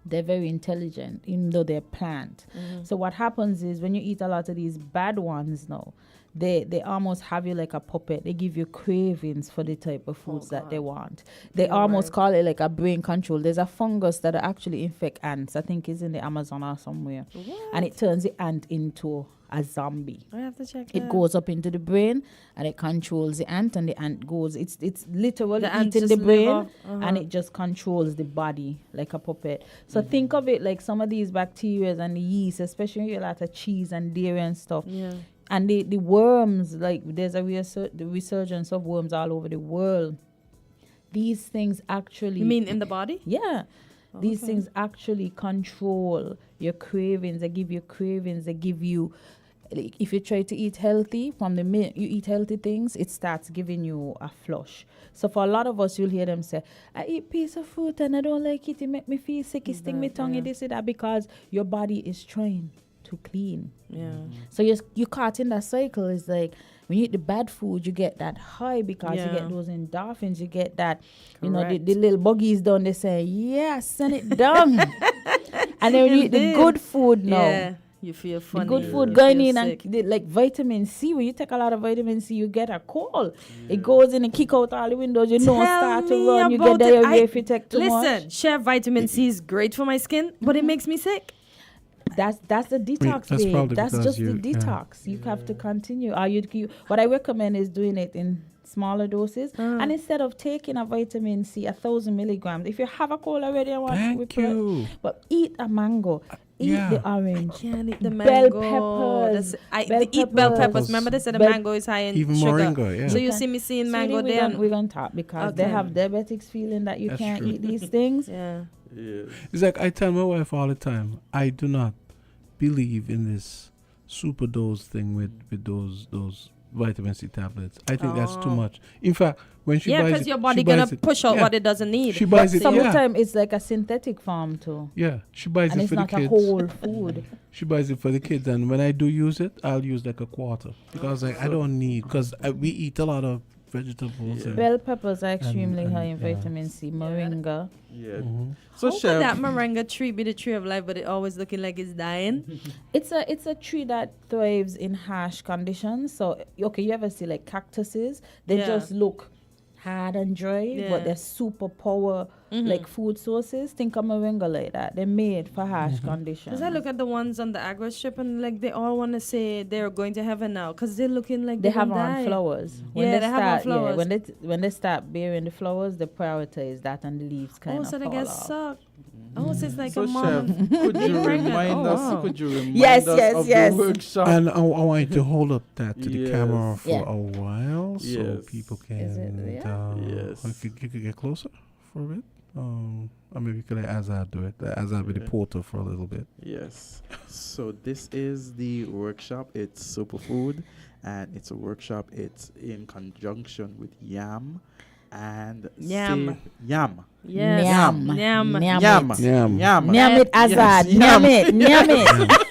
They're very intelligent, even though they're plant. So what happens is when you eat a lot of these bad ones now, they almost have you like a puppet. They give you cravings for the type of foods that they want. They almost call it like a brain control. There's a fungus that actually infect ants. I think it's in the Amazon or somewhere. And it turns the ant into a zombie. I have to check it. Goes up into the brain and it controls the ant, and the ant goes, it's literally eating the brain and it just controls the body like a puppet. So think of it like some of these bacteria and the yeast, especially a lot of cheese and dairy and stuff. Yeah. And the worms, like there's the resurgence of worms all over the world. These things actually... You mean in the body? Yeah. These things actually control your cravings. They give you cravings. They give you... Like, if you try to eat healthy, from the minute you eat healthy things, it starts giving you a flush. So for a lot of us, you'll hear them say, I eat piece of fruit and I don't like it. It make me feel sick. It sting me tongue. It this, that, because your body is trying to clean. So you're caught in that cycle. It's like when you eat the bad food, you get that high because you get those endorphins. You get that, you know, the little buggies down. They say, yeah, send it down. And then when you eat the good food now, you feel funny. The good food going in sick. And like vitamin C. When you take a lot of vitamin C, you get a cold. It goes in and kick out all the windows. You know, start to run. You get diarrhea if you take too much. Listen, chef, vitamin C is great for my skin, but it makes me sick. That's the detox, babe. That's just the detox. You have to continue. What I recommend is doing it in smaller doses. And instead of taking a vitamin C, 1,000 milligrams, if you have a cold already, I want Thank you. but eat a mango. Eat the orange. Can't eat the Bell mango. peppers. Eat bell peppers. Remember they said the mango is high in Even sugar. moringa, yeah. So you see me seeing mango Sweetie, there. we're gonna talk because they have diabetics feeling that you That's can't true. eat these things. Yeah. It's like I tell my wife all the time, I do not believe in this super dose thing with those vitamin C tablets. I think that's too much. In fact, when she buys it, because your body gonna push out what it doesn't need. She buys it. Sometimes it's like a synthetic form too. Yeah, she buys And it it's for the not kids. a whole food. She buys it for the kids, and when I do use it, I'll use like a quarter because like I don't need because we eat a lot of vegetables. And Bell peppers are extremely high in vitamin C. Moringa. Yeah. So how could that moringa tree be the tree of life, but it always looking like it's dying? It's a tree that thrives in harsh conditions. So okay, you ever see like cactuses? They just look hard and dry, but they're super power like food sources. Think of moringa like that. They're made for harsh conditions. Because I look at the ones on the agro strip and like they all want to say they're going to heaven now because they're looking like they they're have gonna on die. flowers. They have on flowers. When they start bearing the flowers, they prioritize that and the leaves kind of so they fall get off. sucked. Oh, so it's like So a mom. Chef, could you remind us? Oh. Could you remind Yes, us yes, of yes. the workshop? And I want you to hold up that to the Yes. camera for Yeah. a while so Yes. people can. Is it there? Yes. You could get closer for a bit. Or maybe you could let Azard do it. Azard be the porter for a little bit. Yes. So this is the workshop. It's superfood, and it's a workshop. It's in conjunction with Yam and Yam. Yam. Yes. Yam. Yam. Yam. Yam. Yam. Yam. Nyam it, Azard. Yes, Nyam it. Nyam it.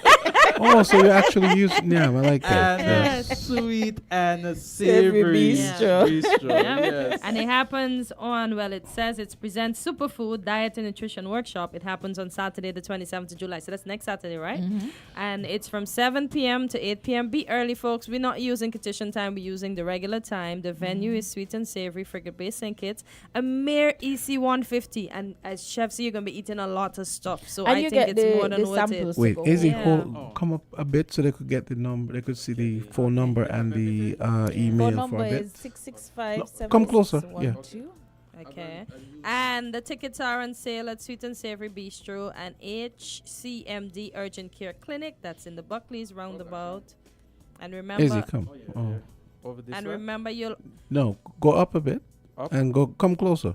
Oh, so you actually use Yam. I like that. And Yeah. sweet and Savory savory bistro. Yes. And it happens on, it says it's Present Superfood Diet and Nutrition Workshop. It happens on Saturday, the 27th of July. So that's next Saturday, right? And it's from 7 p.m. to 8 p.m. Be early, folks. We're not using competition time. We're using the regular time. The venue is Sweet and Savory, Frigate Bay St. Kitts. A mere EC 150. And as Chef said, you're going to be eating a lot of stuff. So And I you think get it's more than the worth it. samples. Wait, go. Izzy, Yeah. come up a bit so they could get the number. They could see the phone number and the Phone email for number a bit. is 665 come closer, yeah. Okay. And the tickets are on sale at Sweet and Savory Bistro and HCMD Urgent Care Clinic. That's in the Buckley's roundabout. And remember, Izzy, come. Oh. Over this and way? remember, you'll No, go up a bit Up? and come closer.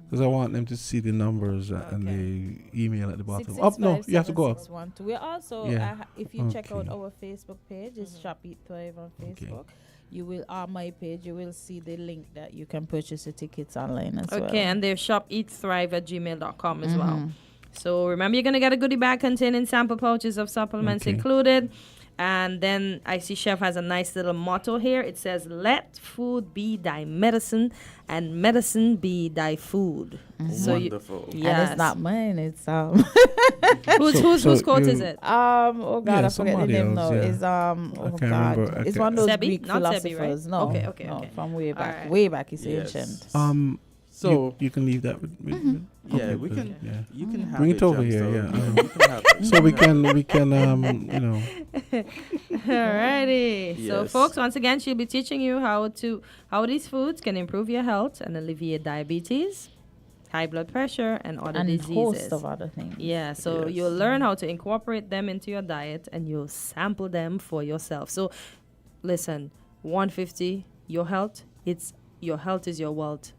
Because I want them to see the numbers and the email at the bottom. Up, no, you have to go up. 665-7612. We're also, Yeah. if you check out Okay. our Facebook page, it's Shop Eat Thrive on Facebook. You will, on my page, you will see the link that you can purchase the tickets online as well. okay, and their shop eatthrive@gmail.com as well. So remember, you're going to get a goodie bag containing sample pouches of supplements included. And then I see Chef has a nice little motto here. It says, "Let food be thy medicine, and medicine be thy food." So Wonderful. And yes. it's not mine, it's whose quote is it? oh God, Yeah, I forget the somebody name else, now. yeah. It's can't God. remember. It's Okay. one of those Sebi? Greek Not Sebi, right? philosophers. No, Okay, no, okay. from way back. Alright. Way back, it's Yes. ancient. So you can leave that with yeah, okay, we good, can. yeah. You can have Bring it over Jam, here, so yeah. you can have it. So we can you know. Alrighty. So, Yes. folks, once again, she'll be teaching you how these foods can improve your health and alleviate diabetes, high blood pressure, and other And a diseases. host of other things. Yeah, so Yes. you'll learn how to incorporate them into your diet and you'll sample them for yourself. So, listen, 150, your health is your wealth.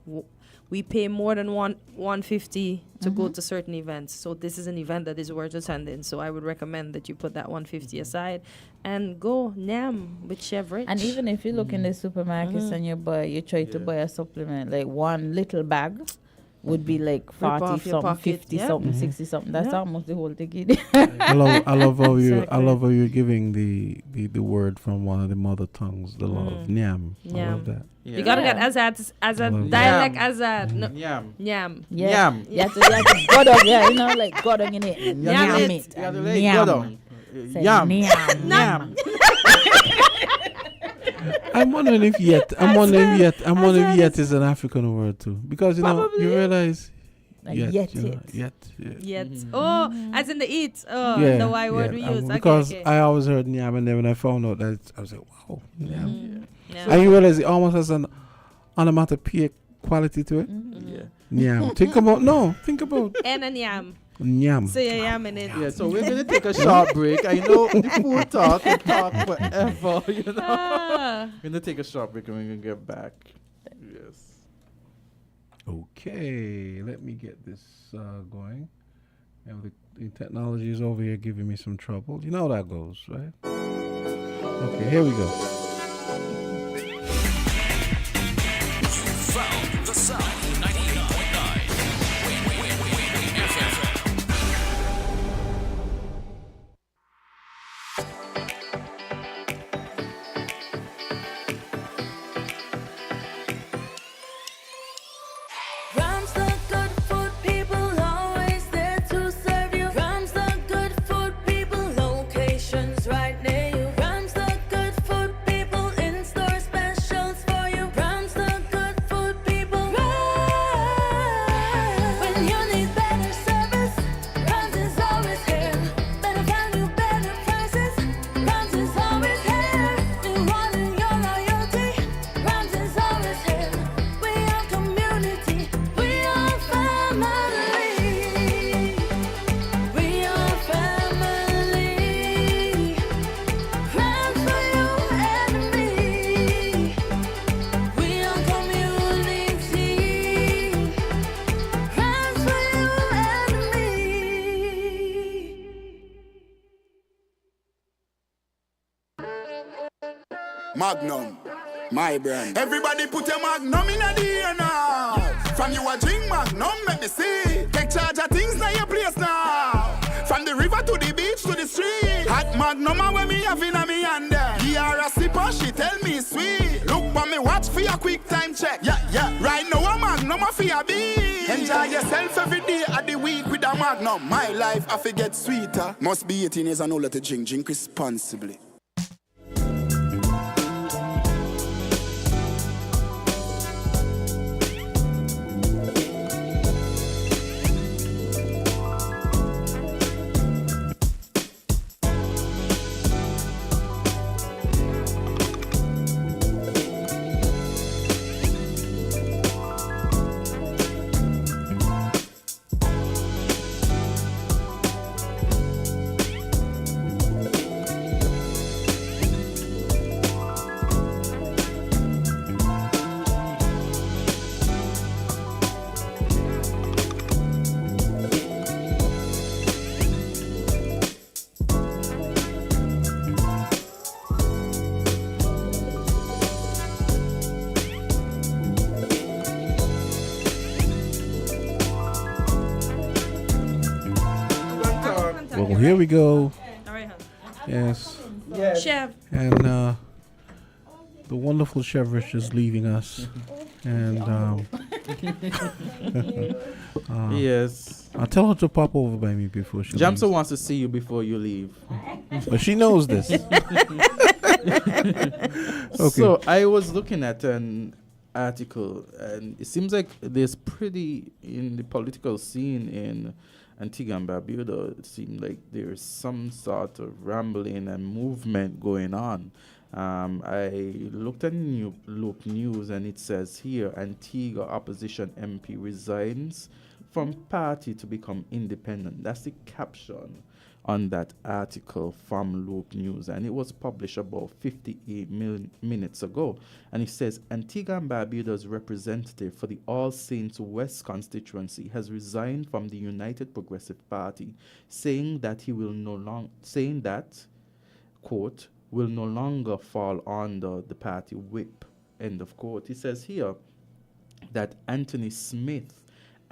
We pay more than 150 to go to certain events. So this is an event that is worth attending. So I would recommend that you put that 150 aside and go Nam with Chef Rich. And even if you look in the supermarkets and you try to buy a supplement, like one little bag would be like 40 off your something, pocket, 50 yeah. something, 60 something. That's Yeah. almost the whole ticket. I love how you Exactly. you're giving the word from one of the mother tongues, the love Nyam. I Nyam. love that. Yeah. You gotta get Azad Love dialect Yam. Azad. No, Yam. Yam. Yeah. Yam. You have to go down, yeah, you know, like go down in it. Yam Yam it. it. You gotta let it Yam. go down. Say Yam. Yam. Yam. I'm wondering if yet is an African word too, because you know Probably. you realize Like yet, yet you know, it. yet. Yet. Oh, as in the eat. Oh, Yeah, the Y word we yeah, use. Okay, because okay. I always heard Nyam, and then when I found out that, I was like, wow, Nyam. Yeah. And you realize it almost has an onomatopoeic quality to it. Yeah. Nyam. Think about And a yam. nyam. Say a yam in it. Yeah, so we're going to take a short break. I know the food talk can talk forever, you know. We're going to take a short break and we're going to get back. Yes. Okay, let me get this going. And the technology is over here giving me some trouble. You know how that goes, right? Okay, here we go. Found the sound. 98.9. Win FM. Magnum, my brand. Everybody put your Magnum in the air now. From you a drink Magnum, let me see. Take charge of things now your place now. From the river to the beach to the street. Hot Magnum when me have in a me hand there. He are a sipper, she tell me sweet. Look for me watch for your quick time check. Yeah. Right now a Magnum a for your beat. Enjoy yourself every day of the week with a Magnum. My life I forget sweeter. Must be 18 years and older to drink. Drink responsibly. Well, here we go. All right, Yes. Chef. And the wonderful Chef Rich is leaving us. And yes. I'll tell her to pop over by me before she Jamso leaves. wants to see you before you leave. But she knows this. Okay. So I was looking at an article, and it seems like there's pretty in the political scene in Antigua and Barbuda. It seems like there's some sort of rambling and movement going on. I looked at Loop News, and it says here Antigua opposition MP resigns from party to become independent. That's the caption on that article from Loop News, and it was published about 58 minutes ago. And it says Antigua and Barbuda's representative for the All Saints West constituency has resigned from the United Progressive Party, saying that he will no longer, quote, will no longer fall under the party whip, end of quote. He says here that Anthony Smith,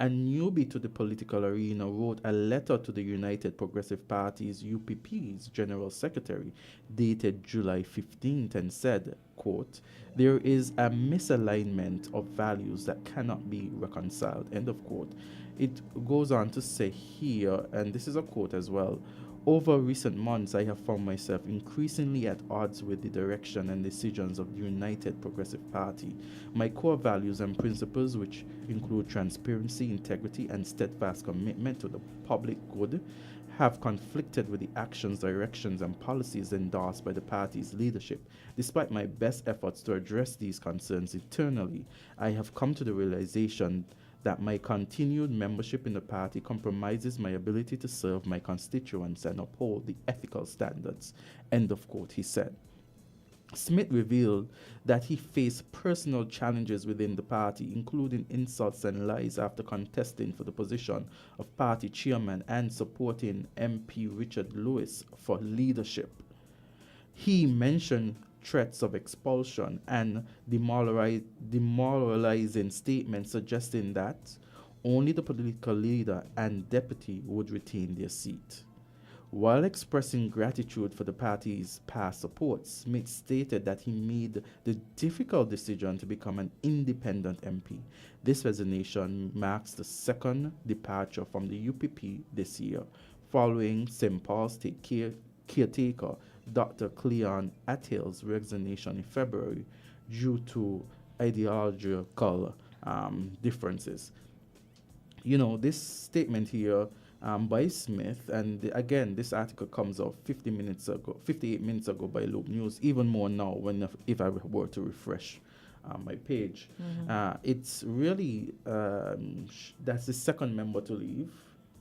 a newbie to the political arena, wrote a letter to the United Progressive Party's UPP's General Secretary dated July 15th and said, quote, there is a misalignment of values that cannot be reconciled, end of quote. It goes on to say here, and this is a quote as well, Over recent months, I have found myself increasingly at odds with the direction and decisions of the United Progressive Party. My core values and principles, which include transparency, integrity, and steadfast commitment to the public good, have conflicted with the actions, directions, and policies endorsed by the party's leadership. Despite my best efforts to address these concerns internally, I have come to the realization that my continued membership in the party compromises my ability to serve my constituents and uphold the ethical standards. End of quote, he said. Smith revealed that he faced personal challenges within the party, including insults and lies after contesting for the position of party chairman and supporting MP Richard Lewis for leadership. He mentioned threats of expulsion and demoralizing statements suggesting that only the political leader and deputy would retain their seat. While expressing gratitude for the party's past support, Smith stated that he made the difficult decision to become an independent MP. This resignation marks the second departure from the UPP this year, following St. Paul's caretaker Dr. Cleon Attill's resignation in February due to ideological differences. You know, this statement here by Smith, and again, this article comes out 58 minutes ago by Loop News, even more now if I were to refresh my page. It's really, that's the second member to leave,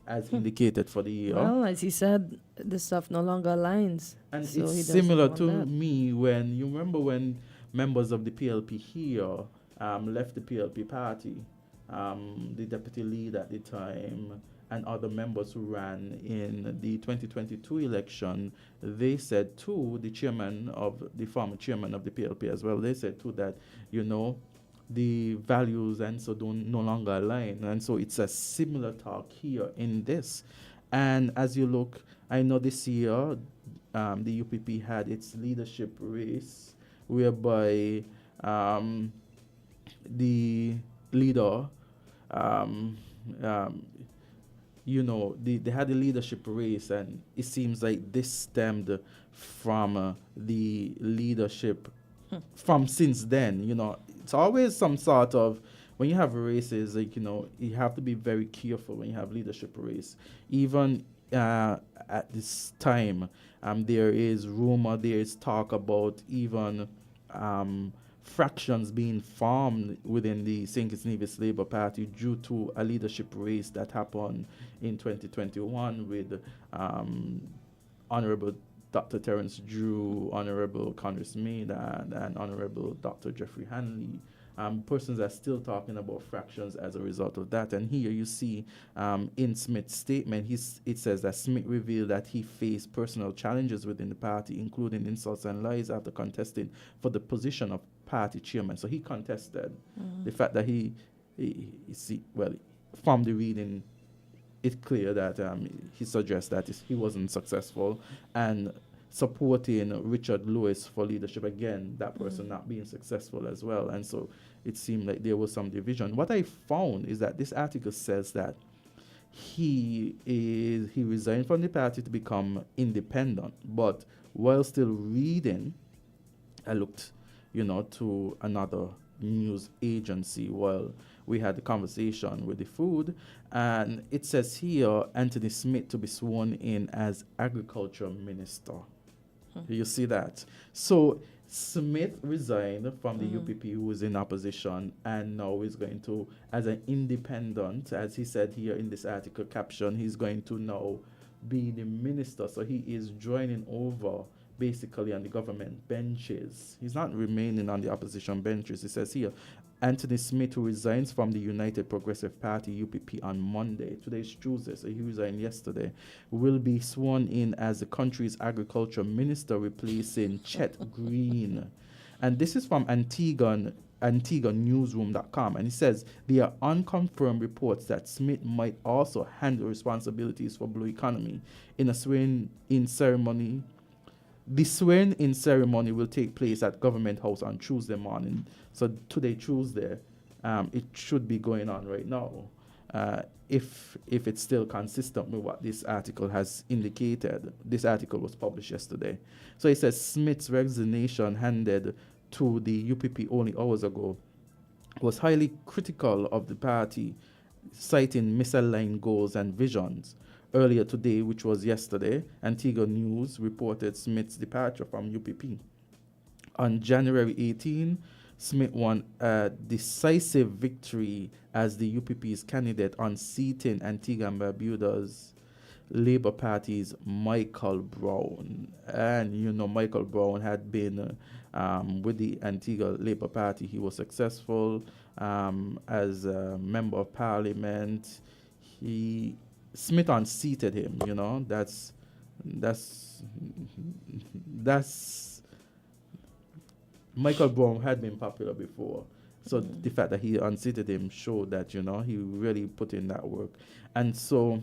as indicated for the year. Well, as he said, the stuff no longer aligns. And so it's similar to me when, you remember when members of the PLP here left the PLP party, the deputy lead at the time, and other members who ran in the 2022 election, they said too, the former chairman of the PLP as well, they said too that, you know, the values and so don't no longer align. And so it's a similar talk here in this. And as you look, I know this year, the UPP had its leadership race, whereby the leader, you know, they had a leadership race, and it seems like this stemmed from the leadership from since then. You know, it's always some sort of, when you have races, like, you know, you have to be very careful when you have leadership race. Even at this time, there is rumor, there is talk about even fractions being formed within the St. Kitts Nevis Labour Party due to a leadership race that happened in 2021 with Honorable Dr. Terence Drew, Honorable Congress Maynard, and Honorable Dr. Jeffrey Hanley. Persons are still talking about fractions as a result of that. And here you see in Smith's statement, it says that Smith revealed that he faced personal challenges within the party, including insults and lies after contesting for the position of party chairman. So he contested the fact that from the reading, it's clear that he suggests that he wasn't successful, and supporting Richard Lewis for leadership, again, that person not being successful as well. And so it seemed like there was some division. What I found is that this article says that he resigned from the party to become independent, but while still reading, I looked, you know, to another news agency while we had the conversation with the food, and it says here Anthony Smith to be sworn in as agriculture minister. You see that? So Smith resigned from the UPP, who was in opposition, and now is going to, as an independent, as he said here in this article caption, he's going to now be the minister. So he is joining over basically on the government benches. He's not remaining on the opposition benches. It says here, Anthony Smith, who resigns from the United Progressive Party, UPP, on Monday. Today's Tuesday, so he resigned yesterday, will be sworn in as the country's agriculture minister, replacing Chet Green. And this is from AntiguaNewsroom.com. And it says, there are unconfirmed reports that Smith might also handle responsibilities for Blue Economy in a swearing-in ceremony. The swearing-in ceremony will take place at Government House on Tuesday morning. So today, Tuesday, it should be going on right now. if it's still consistent with what this article has indicated. This article was published yesterday. So it says Smith's resignation handed to the UPP only hours ago was highly critical of the party, citing misaligned goals and visions. Earlier today, which was yesterday, Antigua News reported Smith's departure from UPP. On January 18, Smith won a decisive victory as the UPP's candidate on seating Antigua and Barbuda's Labour Party's Michael Brown. And you know, Michael Brown had been with the Antigua Labour Party. He was successful as a member of parliament. Smith unseated him, you know. That's Michael Brown had been popular before. So the fact that he unseated him showed that, you know, he really put in that work. And so,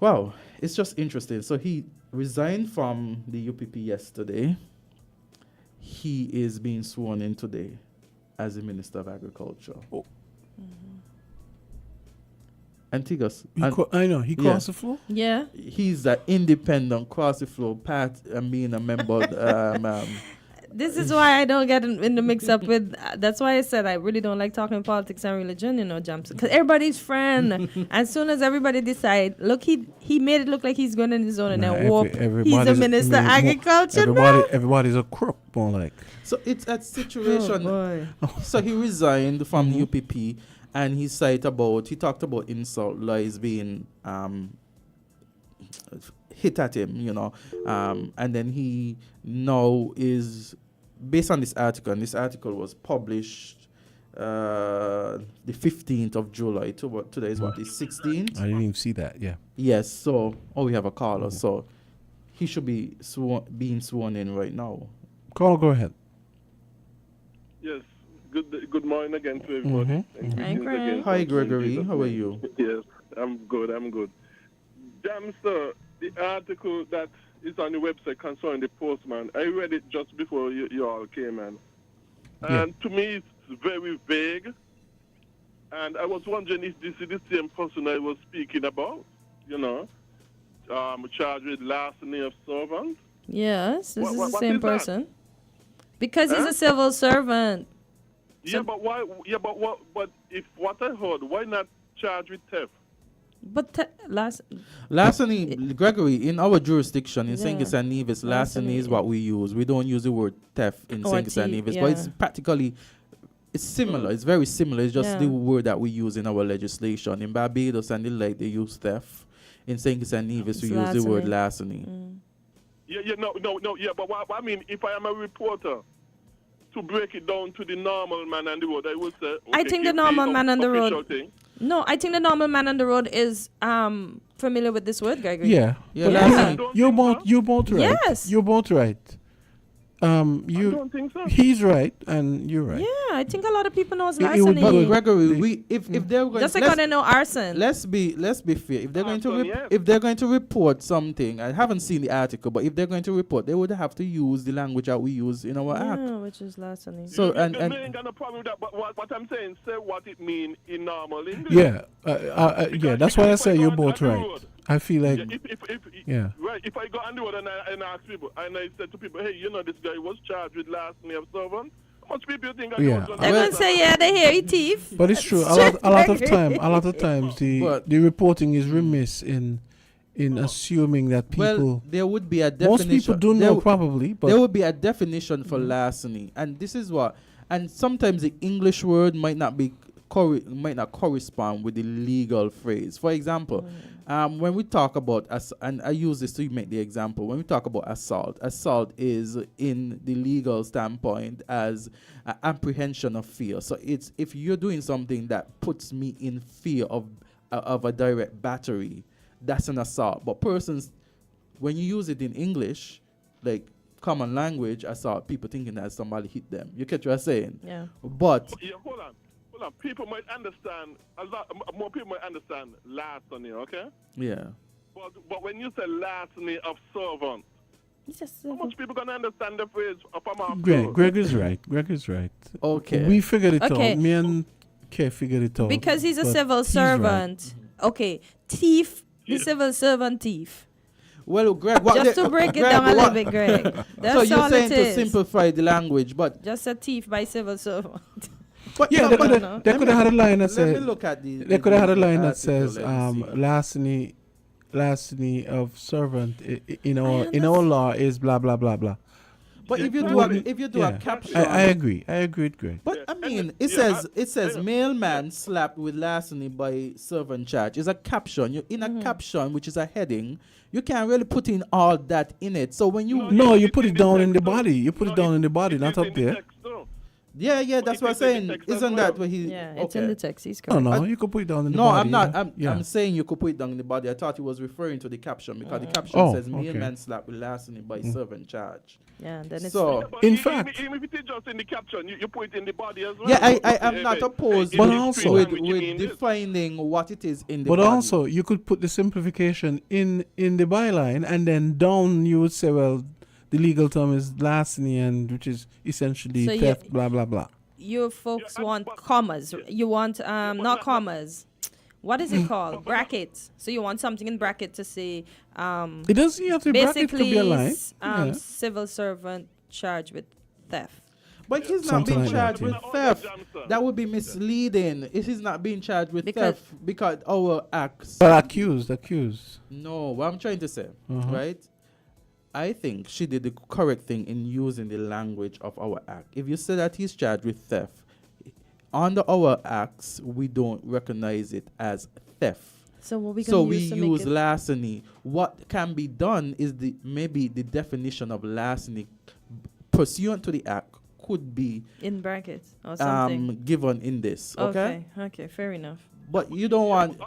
wow, it's just interesting. So he resigned from the UPP yesterday. He is being sworn in today as the Minister of Agriculture. Oh. Antigus. I know, he crossed the floor? Yeah. He's an independent cross the floor part and being a member This is why I don't get in the mix up with. That's why I said I really don't like talking politics and religion, you know, Jumps. Because everybody's friend. As soon as everybody decide, look, he made it look like he's going in his own and then whoop. He's the Minister of Agriculture. Everybody's a crook, more like. So it's a situation. So he resigned from the UPP and he talked about insult lies being hit at him, you know. And then he now is, based on this article, and this article was published the 15th of July. Today is what, the 16th? I didn't even see that, yeah. Yes, so, we have a caller, so he should be being sworn in right now. Caller, go ahead. Yes, good morning again to everybody. Hi, Gregory, how are you? Yes, I'm good. Damn, sir, the article that is on the website concerning the postman, I read it just before you all came in. And to me, it's very vague. And I was wondering if this is the same person I was speaking about, you know, charged with larceny of servant. Yes, this is the same person. Because he's a civil servant. Yeah, but why? Yeah, but if what I heard, why not charge with theft? But larceny, Gregory, in our jurisdiction in St. Kitts and Nevis, larceny is what we use. We don't use the word theft in St. Kitts and Nevis, but it's practically, it's similar. It's very similar. It's just the word that we use in our legislation. In Barbados and the like, they use theft. In St. Kitts and Nevis, we use the word larceny. But what I mean, if I am a reporter, to break it down to the normal man on the road, I would say, okay, I think the normal man on the road. No, I think the normal man on the road is familiar with this word, Gregory. Yeah. You're both right. Yes. You're both right. I don't think so. He's right, and you're right. Yeah, I think a lot of people know larceny. But Gregory, if they're going, just like they know arson. Let's be fair. If they're going to report something, I haven't seen the article, but if they're going to report, they would have to use the language that we use in our act, which is larceny. So I ain't got no problem with that. But what I'm saying, say what it means in normal English. Yeah, that's why I say you're both right. I feel like, right. If I go on the road and I ask people, and I said to people, hey, you know, this guy was charged with larceny of servant. How much people think they're going to say, they hear he thief. But it's true. A lot of times, the reporting is remiss in assuming that people. Well, there would be a definition. Most people do know probably, but there would be a definition for larceny, and this is what. And sometimes the English word might not correspond with the legal phrase. For example, when we talk about and I use this to make the example. When we talk about assault is in the legal standpoint as apprehension of fear. So it's if you're doing something that puts me in fear of a direct battery, that's an assault. But persons, when you use it in English, like common language, assault, people thinking that somebody hit them. You catch what I'm saying? Yeah. But hold on. People might understand, a lot more people might understand larceny, okay? Yeah. But when you say larceny of servant, how much people going to understand the phrase of a man? Greg is right. Okay. We figured it out. Me and can't figure it out. Because he's a but civil he's servant. Okay, thief, the civil servant thief. Well, Greg, Just to break it down a little bit, Greg. That's so you're all saying it to is. simplify the language, but Just a thief by civil servant. but Yeah, they could have had a line that let me said. look at the. They could have had a line that article, says, let me see. larceny of servant in our law is blah blah blah blah. But if you do a caption, I agree with Greg. But I mean, it says mailman slapped with larceny by servant charge. It's a caption. You in a caption, which is a heading. You can't really put in all that in it. So when you you put it down in the body. You put it down in the body, not up there. Yeah, that's what I'm saying. Isn't that what he? Yeah, it's okay. in the text. He's correct. No, you could put it down in the No, body. I'm not. Yeah. I'm saying you could put it down in the body. I thought he was referring to the caption because the caption says mailman slapped with larceny by servant charge. Yeah, then it's So in fact, even if it is just in the caption, you put it in the body as well. yeah, I am not opposed, But with, also- with defining what it is in the but body. also you could put the simplification in the byline, and then down you would say, well, the legal term is larceny, and which is essentially So theft, blah blah blah. You folks want commas. You want not commas. What is it called? Brackets. So you want something in bracket to say It doesn't you have to bracket, it could be a line. basically civil servant charged with theft. But he's not Something being like that, charged with theft. That would be misleading. If he's not being charged with theft because our acts. But accused. No, what I'm trying to say, right? I think she did the correct thing in using the language of our act. If you say that he's charged with theft, under our acts, we don't recognize it as theft. So what we So can we use to make use it larceny. What can be done is maybe the definition of larceny pursuant to the act could be in brackets or something. given in this. Okay, fair enough. But you don't want.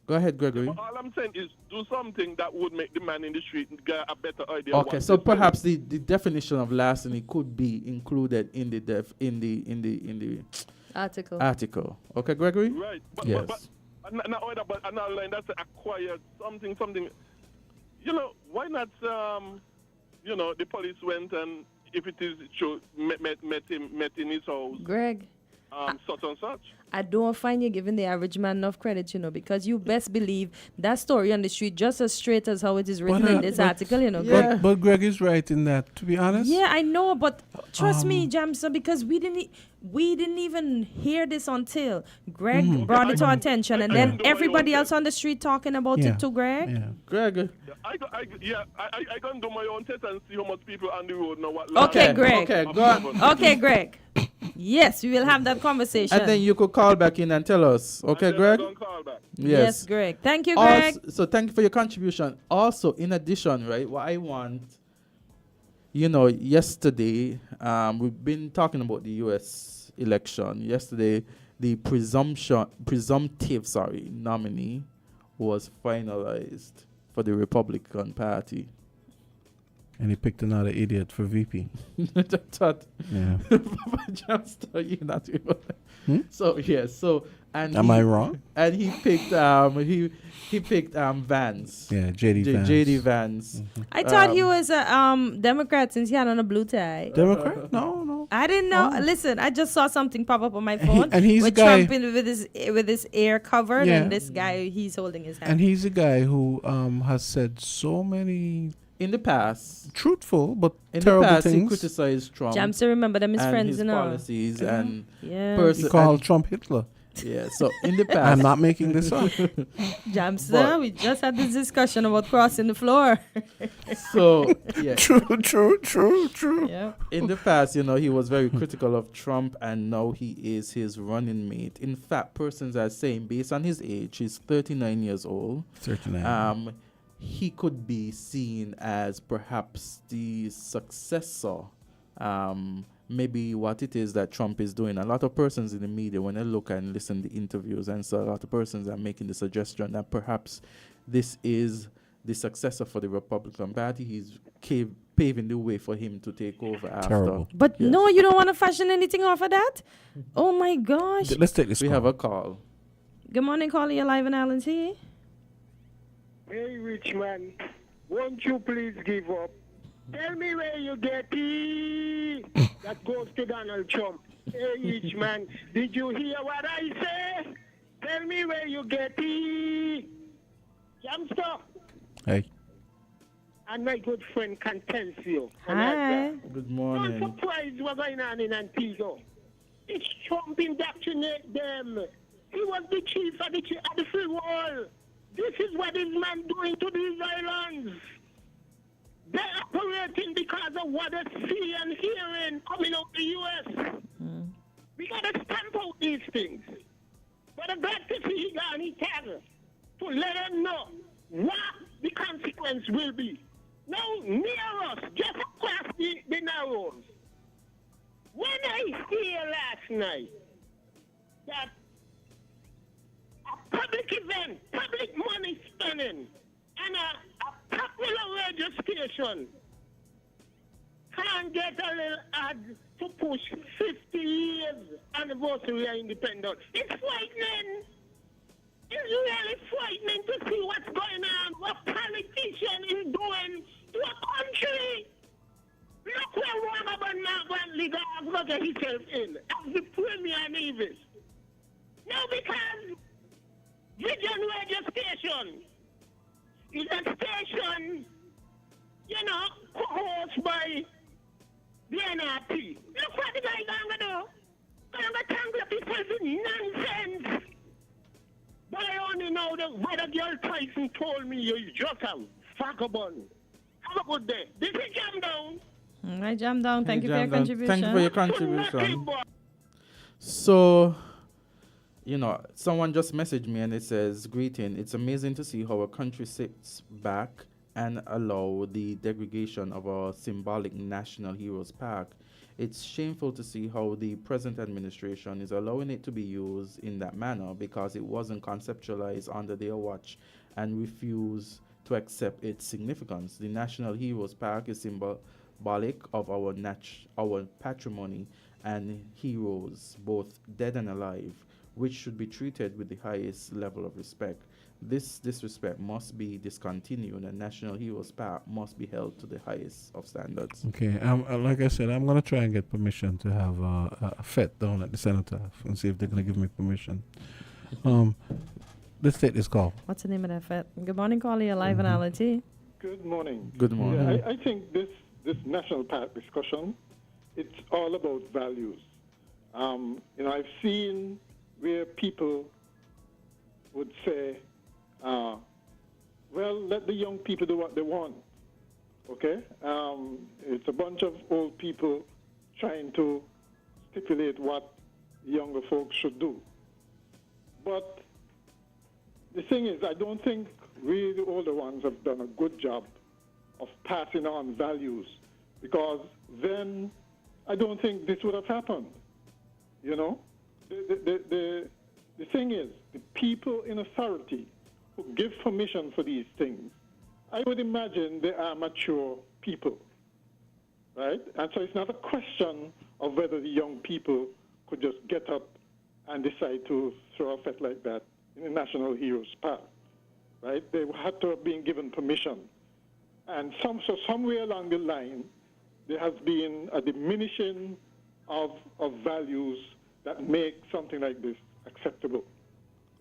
Go ahead, Gregory. All I'm saying is do something that would make the man in the street get a better idea. Okay, so perhaps the definition of larceny could be included in the in the article. Okay, Gregory. Right. But, yes. But another line that's acquired something. You know, why not? The police went and if it is true, met in his house. Greg. Such and such. I don't find you giving the average man enough credit, because you best believe that story on the street just as straight as how it is written in this article, Yeah. But Greg is right in that, to be honest. Yeah, I know, but trust me, Jamsa, because we didn't even hear this until Greg brought it to our attention, and then everybody else on the street talking about it to Greg. Yeah. Greg. I can do my own test and see how much people on the road know what. Okay, Greg. Okay, go on. Okay, Greg. Yes, we will have that conversation. And then you could call back in and tell us. Okay, Greg? Call back. Yes, Greg. Thank you, Greg. So thank you for your contribution. Also, in addition, right, what I want, yesterday, we've been talking about the U.S. election. Yesterday, the presumptive nominee was finalized for the Republican Party. And he picked another idiot for VP. Yeah. So yes. So and am I wrong? And he picked he picked Vance. Yeah, JD Vance. I thought he was a Democrat since he had on a blue tie. Democrat? No. I didn't know. Listen, I just saw something pop up on my phone. And he's with a guy Trump with his ear covered, and this guy he's holding his hand. And he's a guy who has said so many. In the past, truthful but in terrible the past, things. he criticized Trump. Jamsa remember them as friends, his policies and he called Trump Hitler. Yeah, so in the past, I'm not making this up. Jamsa, we just had this discussion about crossing the floor. So yeah, true. Yeah. In the past, he was very critical of Trump, and now he is his running mate. In fact, persons are saying, based on his age, he's 39 years old. 39. He could be seen as perhaps the successor, maybe what it is that Trump is doing. A lot of persons in the media, when they look and listen to interviews, and so a lot of persons are making the suggestion that perhaps this is the successor for the Republican Party. He's paving the way for him to take over after. But no, you don't want to fashion anything off of that? Oh my gosh. Let's take this We call. have a call. Good morning, caller. You're live in Island T. Hey, rich man, won't you please give up? Tell me where you get it. That goes to Donald Trump. Hey, rich man, did you hear what I say? Tell me where you get it. Jamster. Hey. And my good friend Kortensia. Hi. Good I'm morning. surprised what's going on in Antigua. It's Trump indoctrinate them. He was the chief of the free world. This is what this man doing to these islands. They're operating because of what they see and hearing coming out the U.S. We got to stamp out these things. But I'm glad to see he got any tag to let them know what the consequence will be. Now, near us, just across the narrows, when I hear last night that a public event, public money spending, and a popular radio station can't get a little ad to push 50 years anniversary of independence. It's frightening. It's really frightening to see what's going on, what politician is doing to a country. Look where one of them now going to get himself in as the Premier Nevis. Now because Vision Radio Station is a station, co-hosted by the NRP. Look what the guy going to do. Going to tangle up himself in nonsense. But I only know that Weather Girl Tyson told me you're just a vagabond. Have a good day. This is Jam Down. Hi, Jam Down. Thank you for your contribution. Thank you for your contribution. So, someone just messaged me and it says, "Greeting. It's amazing to see how a country sits back and allow the degradation of our symbolic National Heroes Park. It's shameful to see how the present administration is allowing it to be used in that manner because it wasn't conceptualized under their watch and refuse to accept its significance. The National Heroes Park is symbolic of our patrimony and heroes, both dead and alive, which should be treated with the highest level of respect. This disrespect must be discontinued and National Heroes Park must be held to the highest of standards." Okay, like I said, I'm going to try and get permission to have a fete down at the cenotaph and see if they're going to give me permission. Let's take this call. What's the name of that fete? Good morning, caller. You're live on LT. Good morning. Good morning. Yeah, I think this national park discussion, it's all about values. I've seen where people would say, well, let the young people do what they want. Okay? It's a bunch of old people trying to stipulate what younger folks should do. But the thing is, I don't think we, the older ones, have done a good job of passing on values, because then I don't think this would have happened. The thing is, the people in authority who give permission for these things, I would imagine they are mature people, right? And so it's not a question of whether the young people could just get up and decide to throw a fete like that in the National Heroes Park, right? They had to have been given permission. And somewhere along the line, there has been a diminishing of values that make something like this acceptable,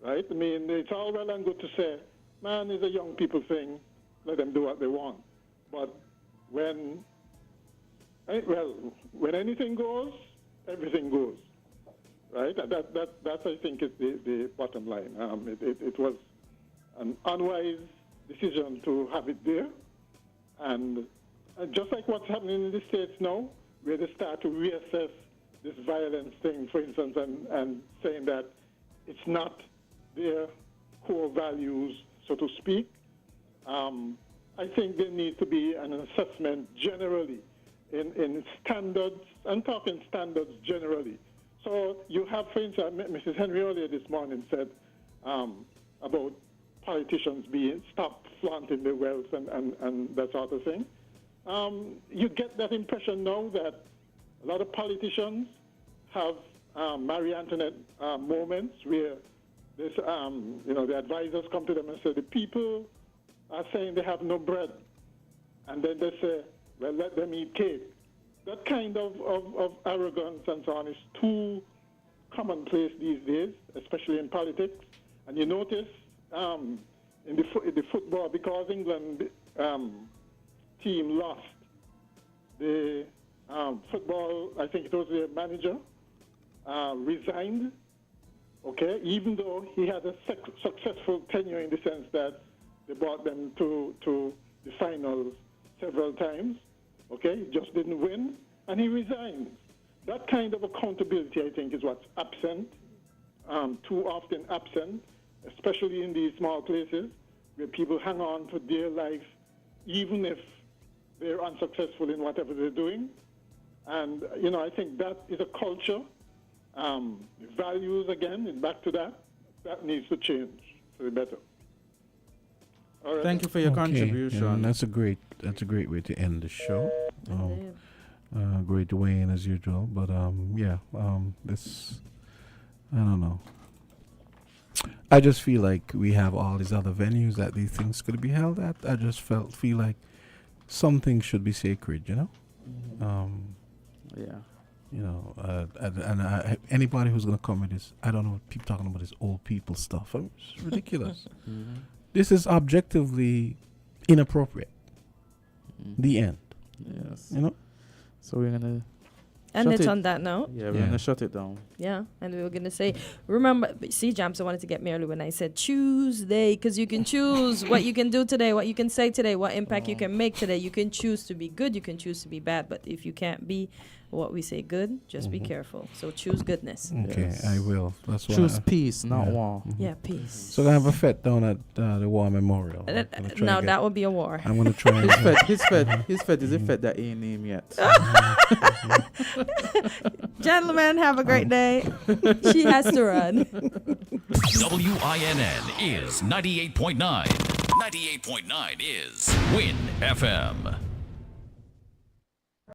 right? I mean, it's all well and good to say, man, it's a young people thing, let them do what they want. But when anything goes, everything goes, right? That I think is the bottom line. It was an unwise decision to have it there. And just like what's happening in the States now, where they start to reassess this violence thing, for instance, and saying that it's not their core values, so to speak. I think there needs to be an assessment generally in standards. I'm talking standards generally. So you have, for instance, Mrs. Henry earlier this morning said about politicians stop flaunting their wealth and that sort of thing. You get that impression now that a lot of politicians have Marie Antoinette moments where there's, the advisors come to them and say, the people are saying they have no bread. And then they say, well, let them eat cake. that kind of arrogance and so on is too commonplace these days, especially in politics. And you notice in the football, because England team lost, the football, I think it was the manager, resigned, okay, even though he had a successful tenure in the sense that they brought them to the finals several times, okay, he just didn't win, and he resigned. That kind of accountability, I think, is what's absent, too often absent, especially in these small places where people hang on for dear life, even if they're unsuccessful in whatever they're doing. And, I think that is a culture. Values, again, and back to that needs to change for the better. All right. Thank you for your contribution. And that's a great way to end the show. Great to weigh in as usual, but this, I don't know. I just feel like we have all these other venues that these things could be held at. I just feel like something should be sacred, anybody who's gonna come with this, I don't know, people talking about this old people stuff. It's ridiculous. This is objectively inappropriate. The end. Yes. So we're gonna and it's on that note. Yeah, we're gonna shut it down. Yeah, and we were gonna say, remember, see, Jamsa wanted to get me early when I said Tuesday, because you can choose what you can do today, what you can say today, what impact you can make today. You can choose to be good, you can choose to be bad, but if you can't be what we say good, just be careful. So choose goodness. Okay, yes. I will. That's why choose peace, not war. Yeah, peace. So I have a fete down at the War Memorial. Now that would be a war. I'm gonna try. His fete is a fete that ain't named yet. Gentlemen, have a great day. She has to run. WINN is 98.9. 98.9 is WIN FM.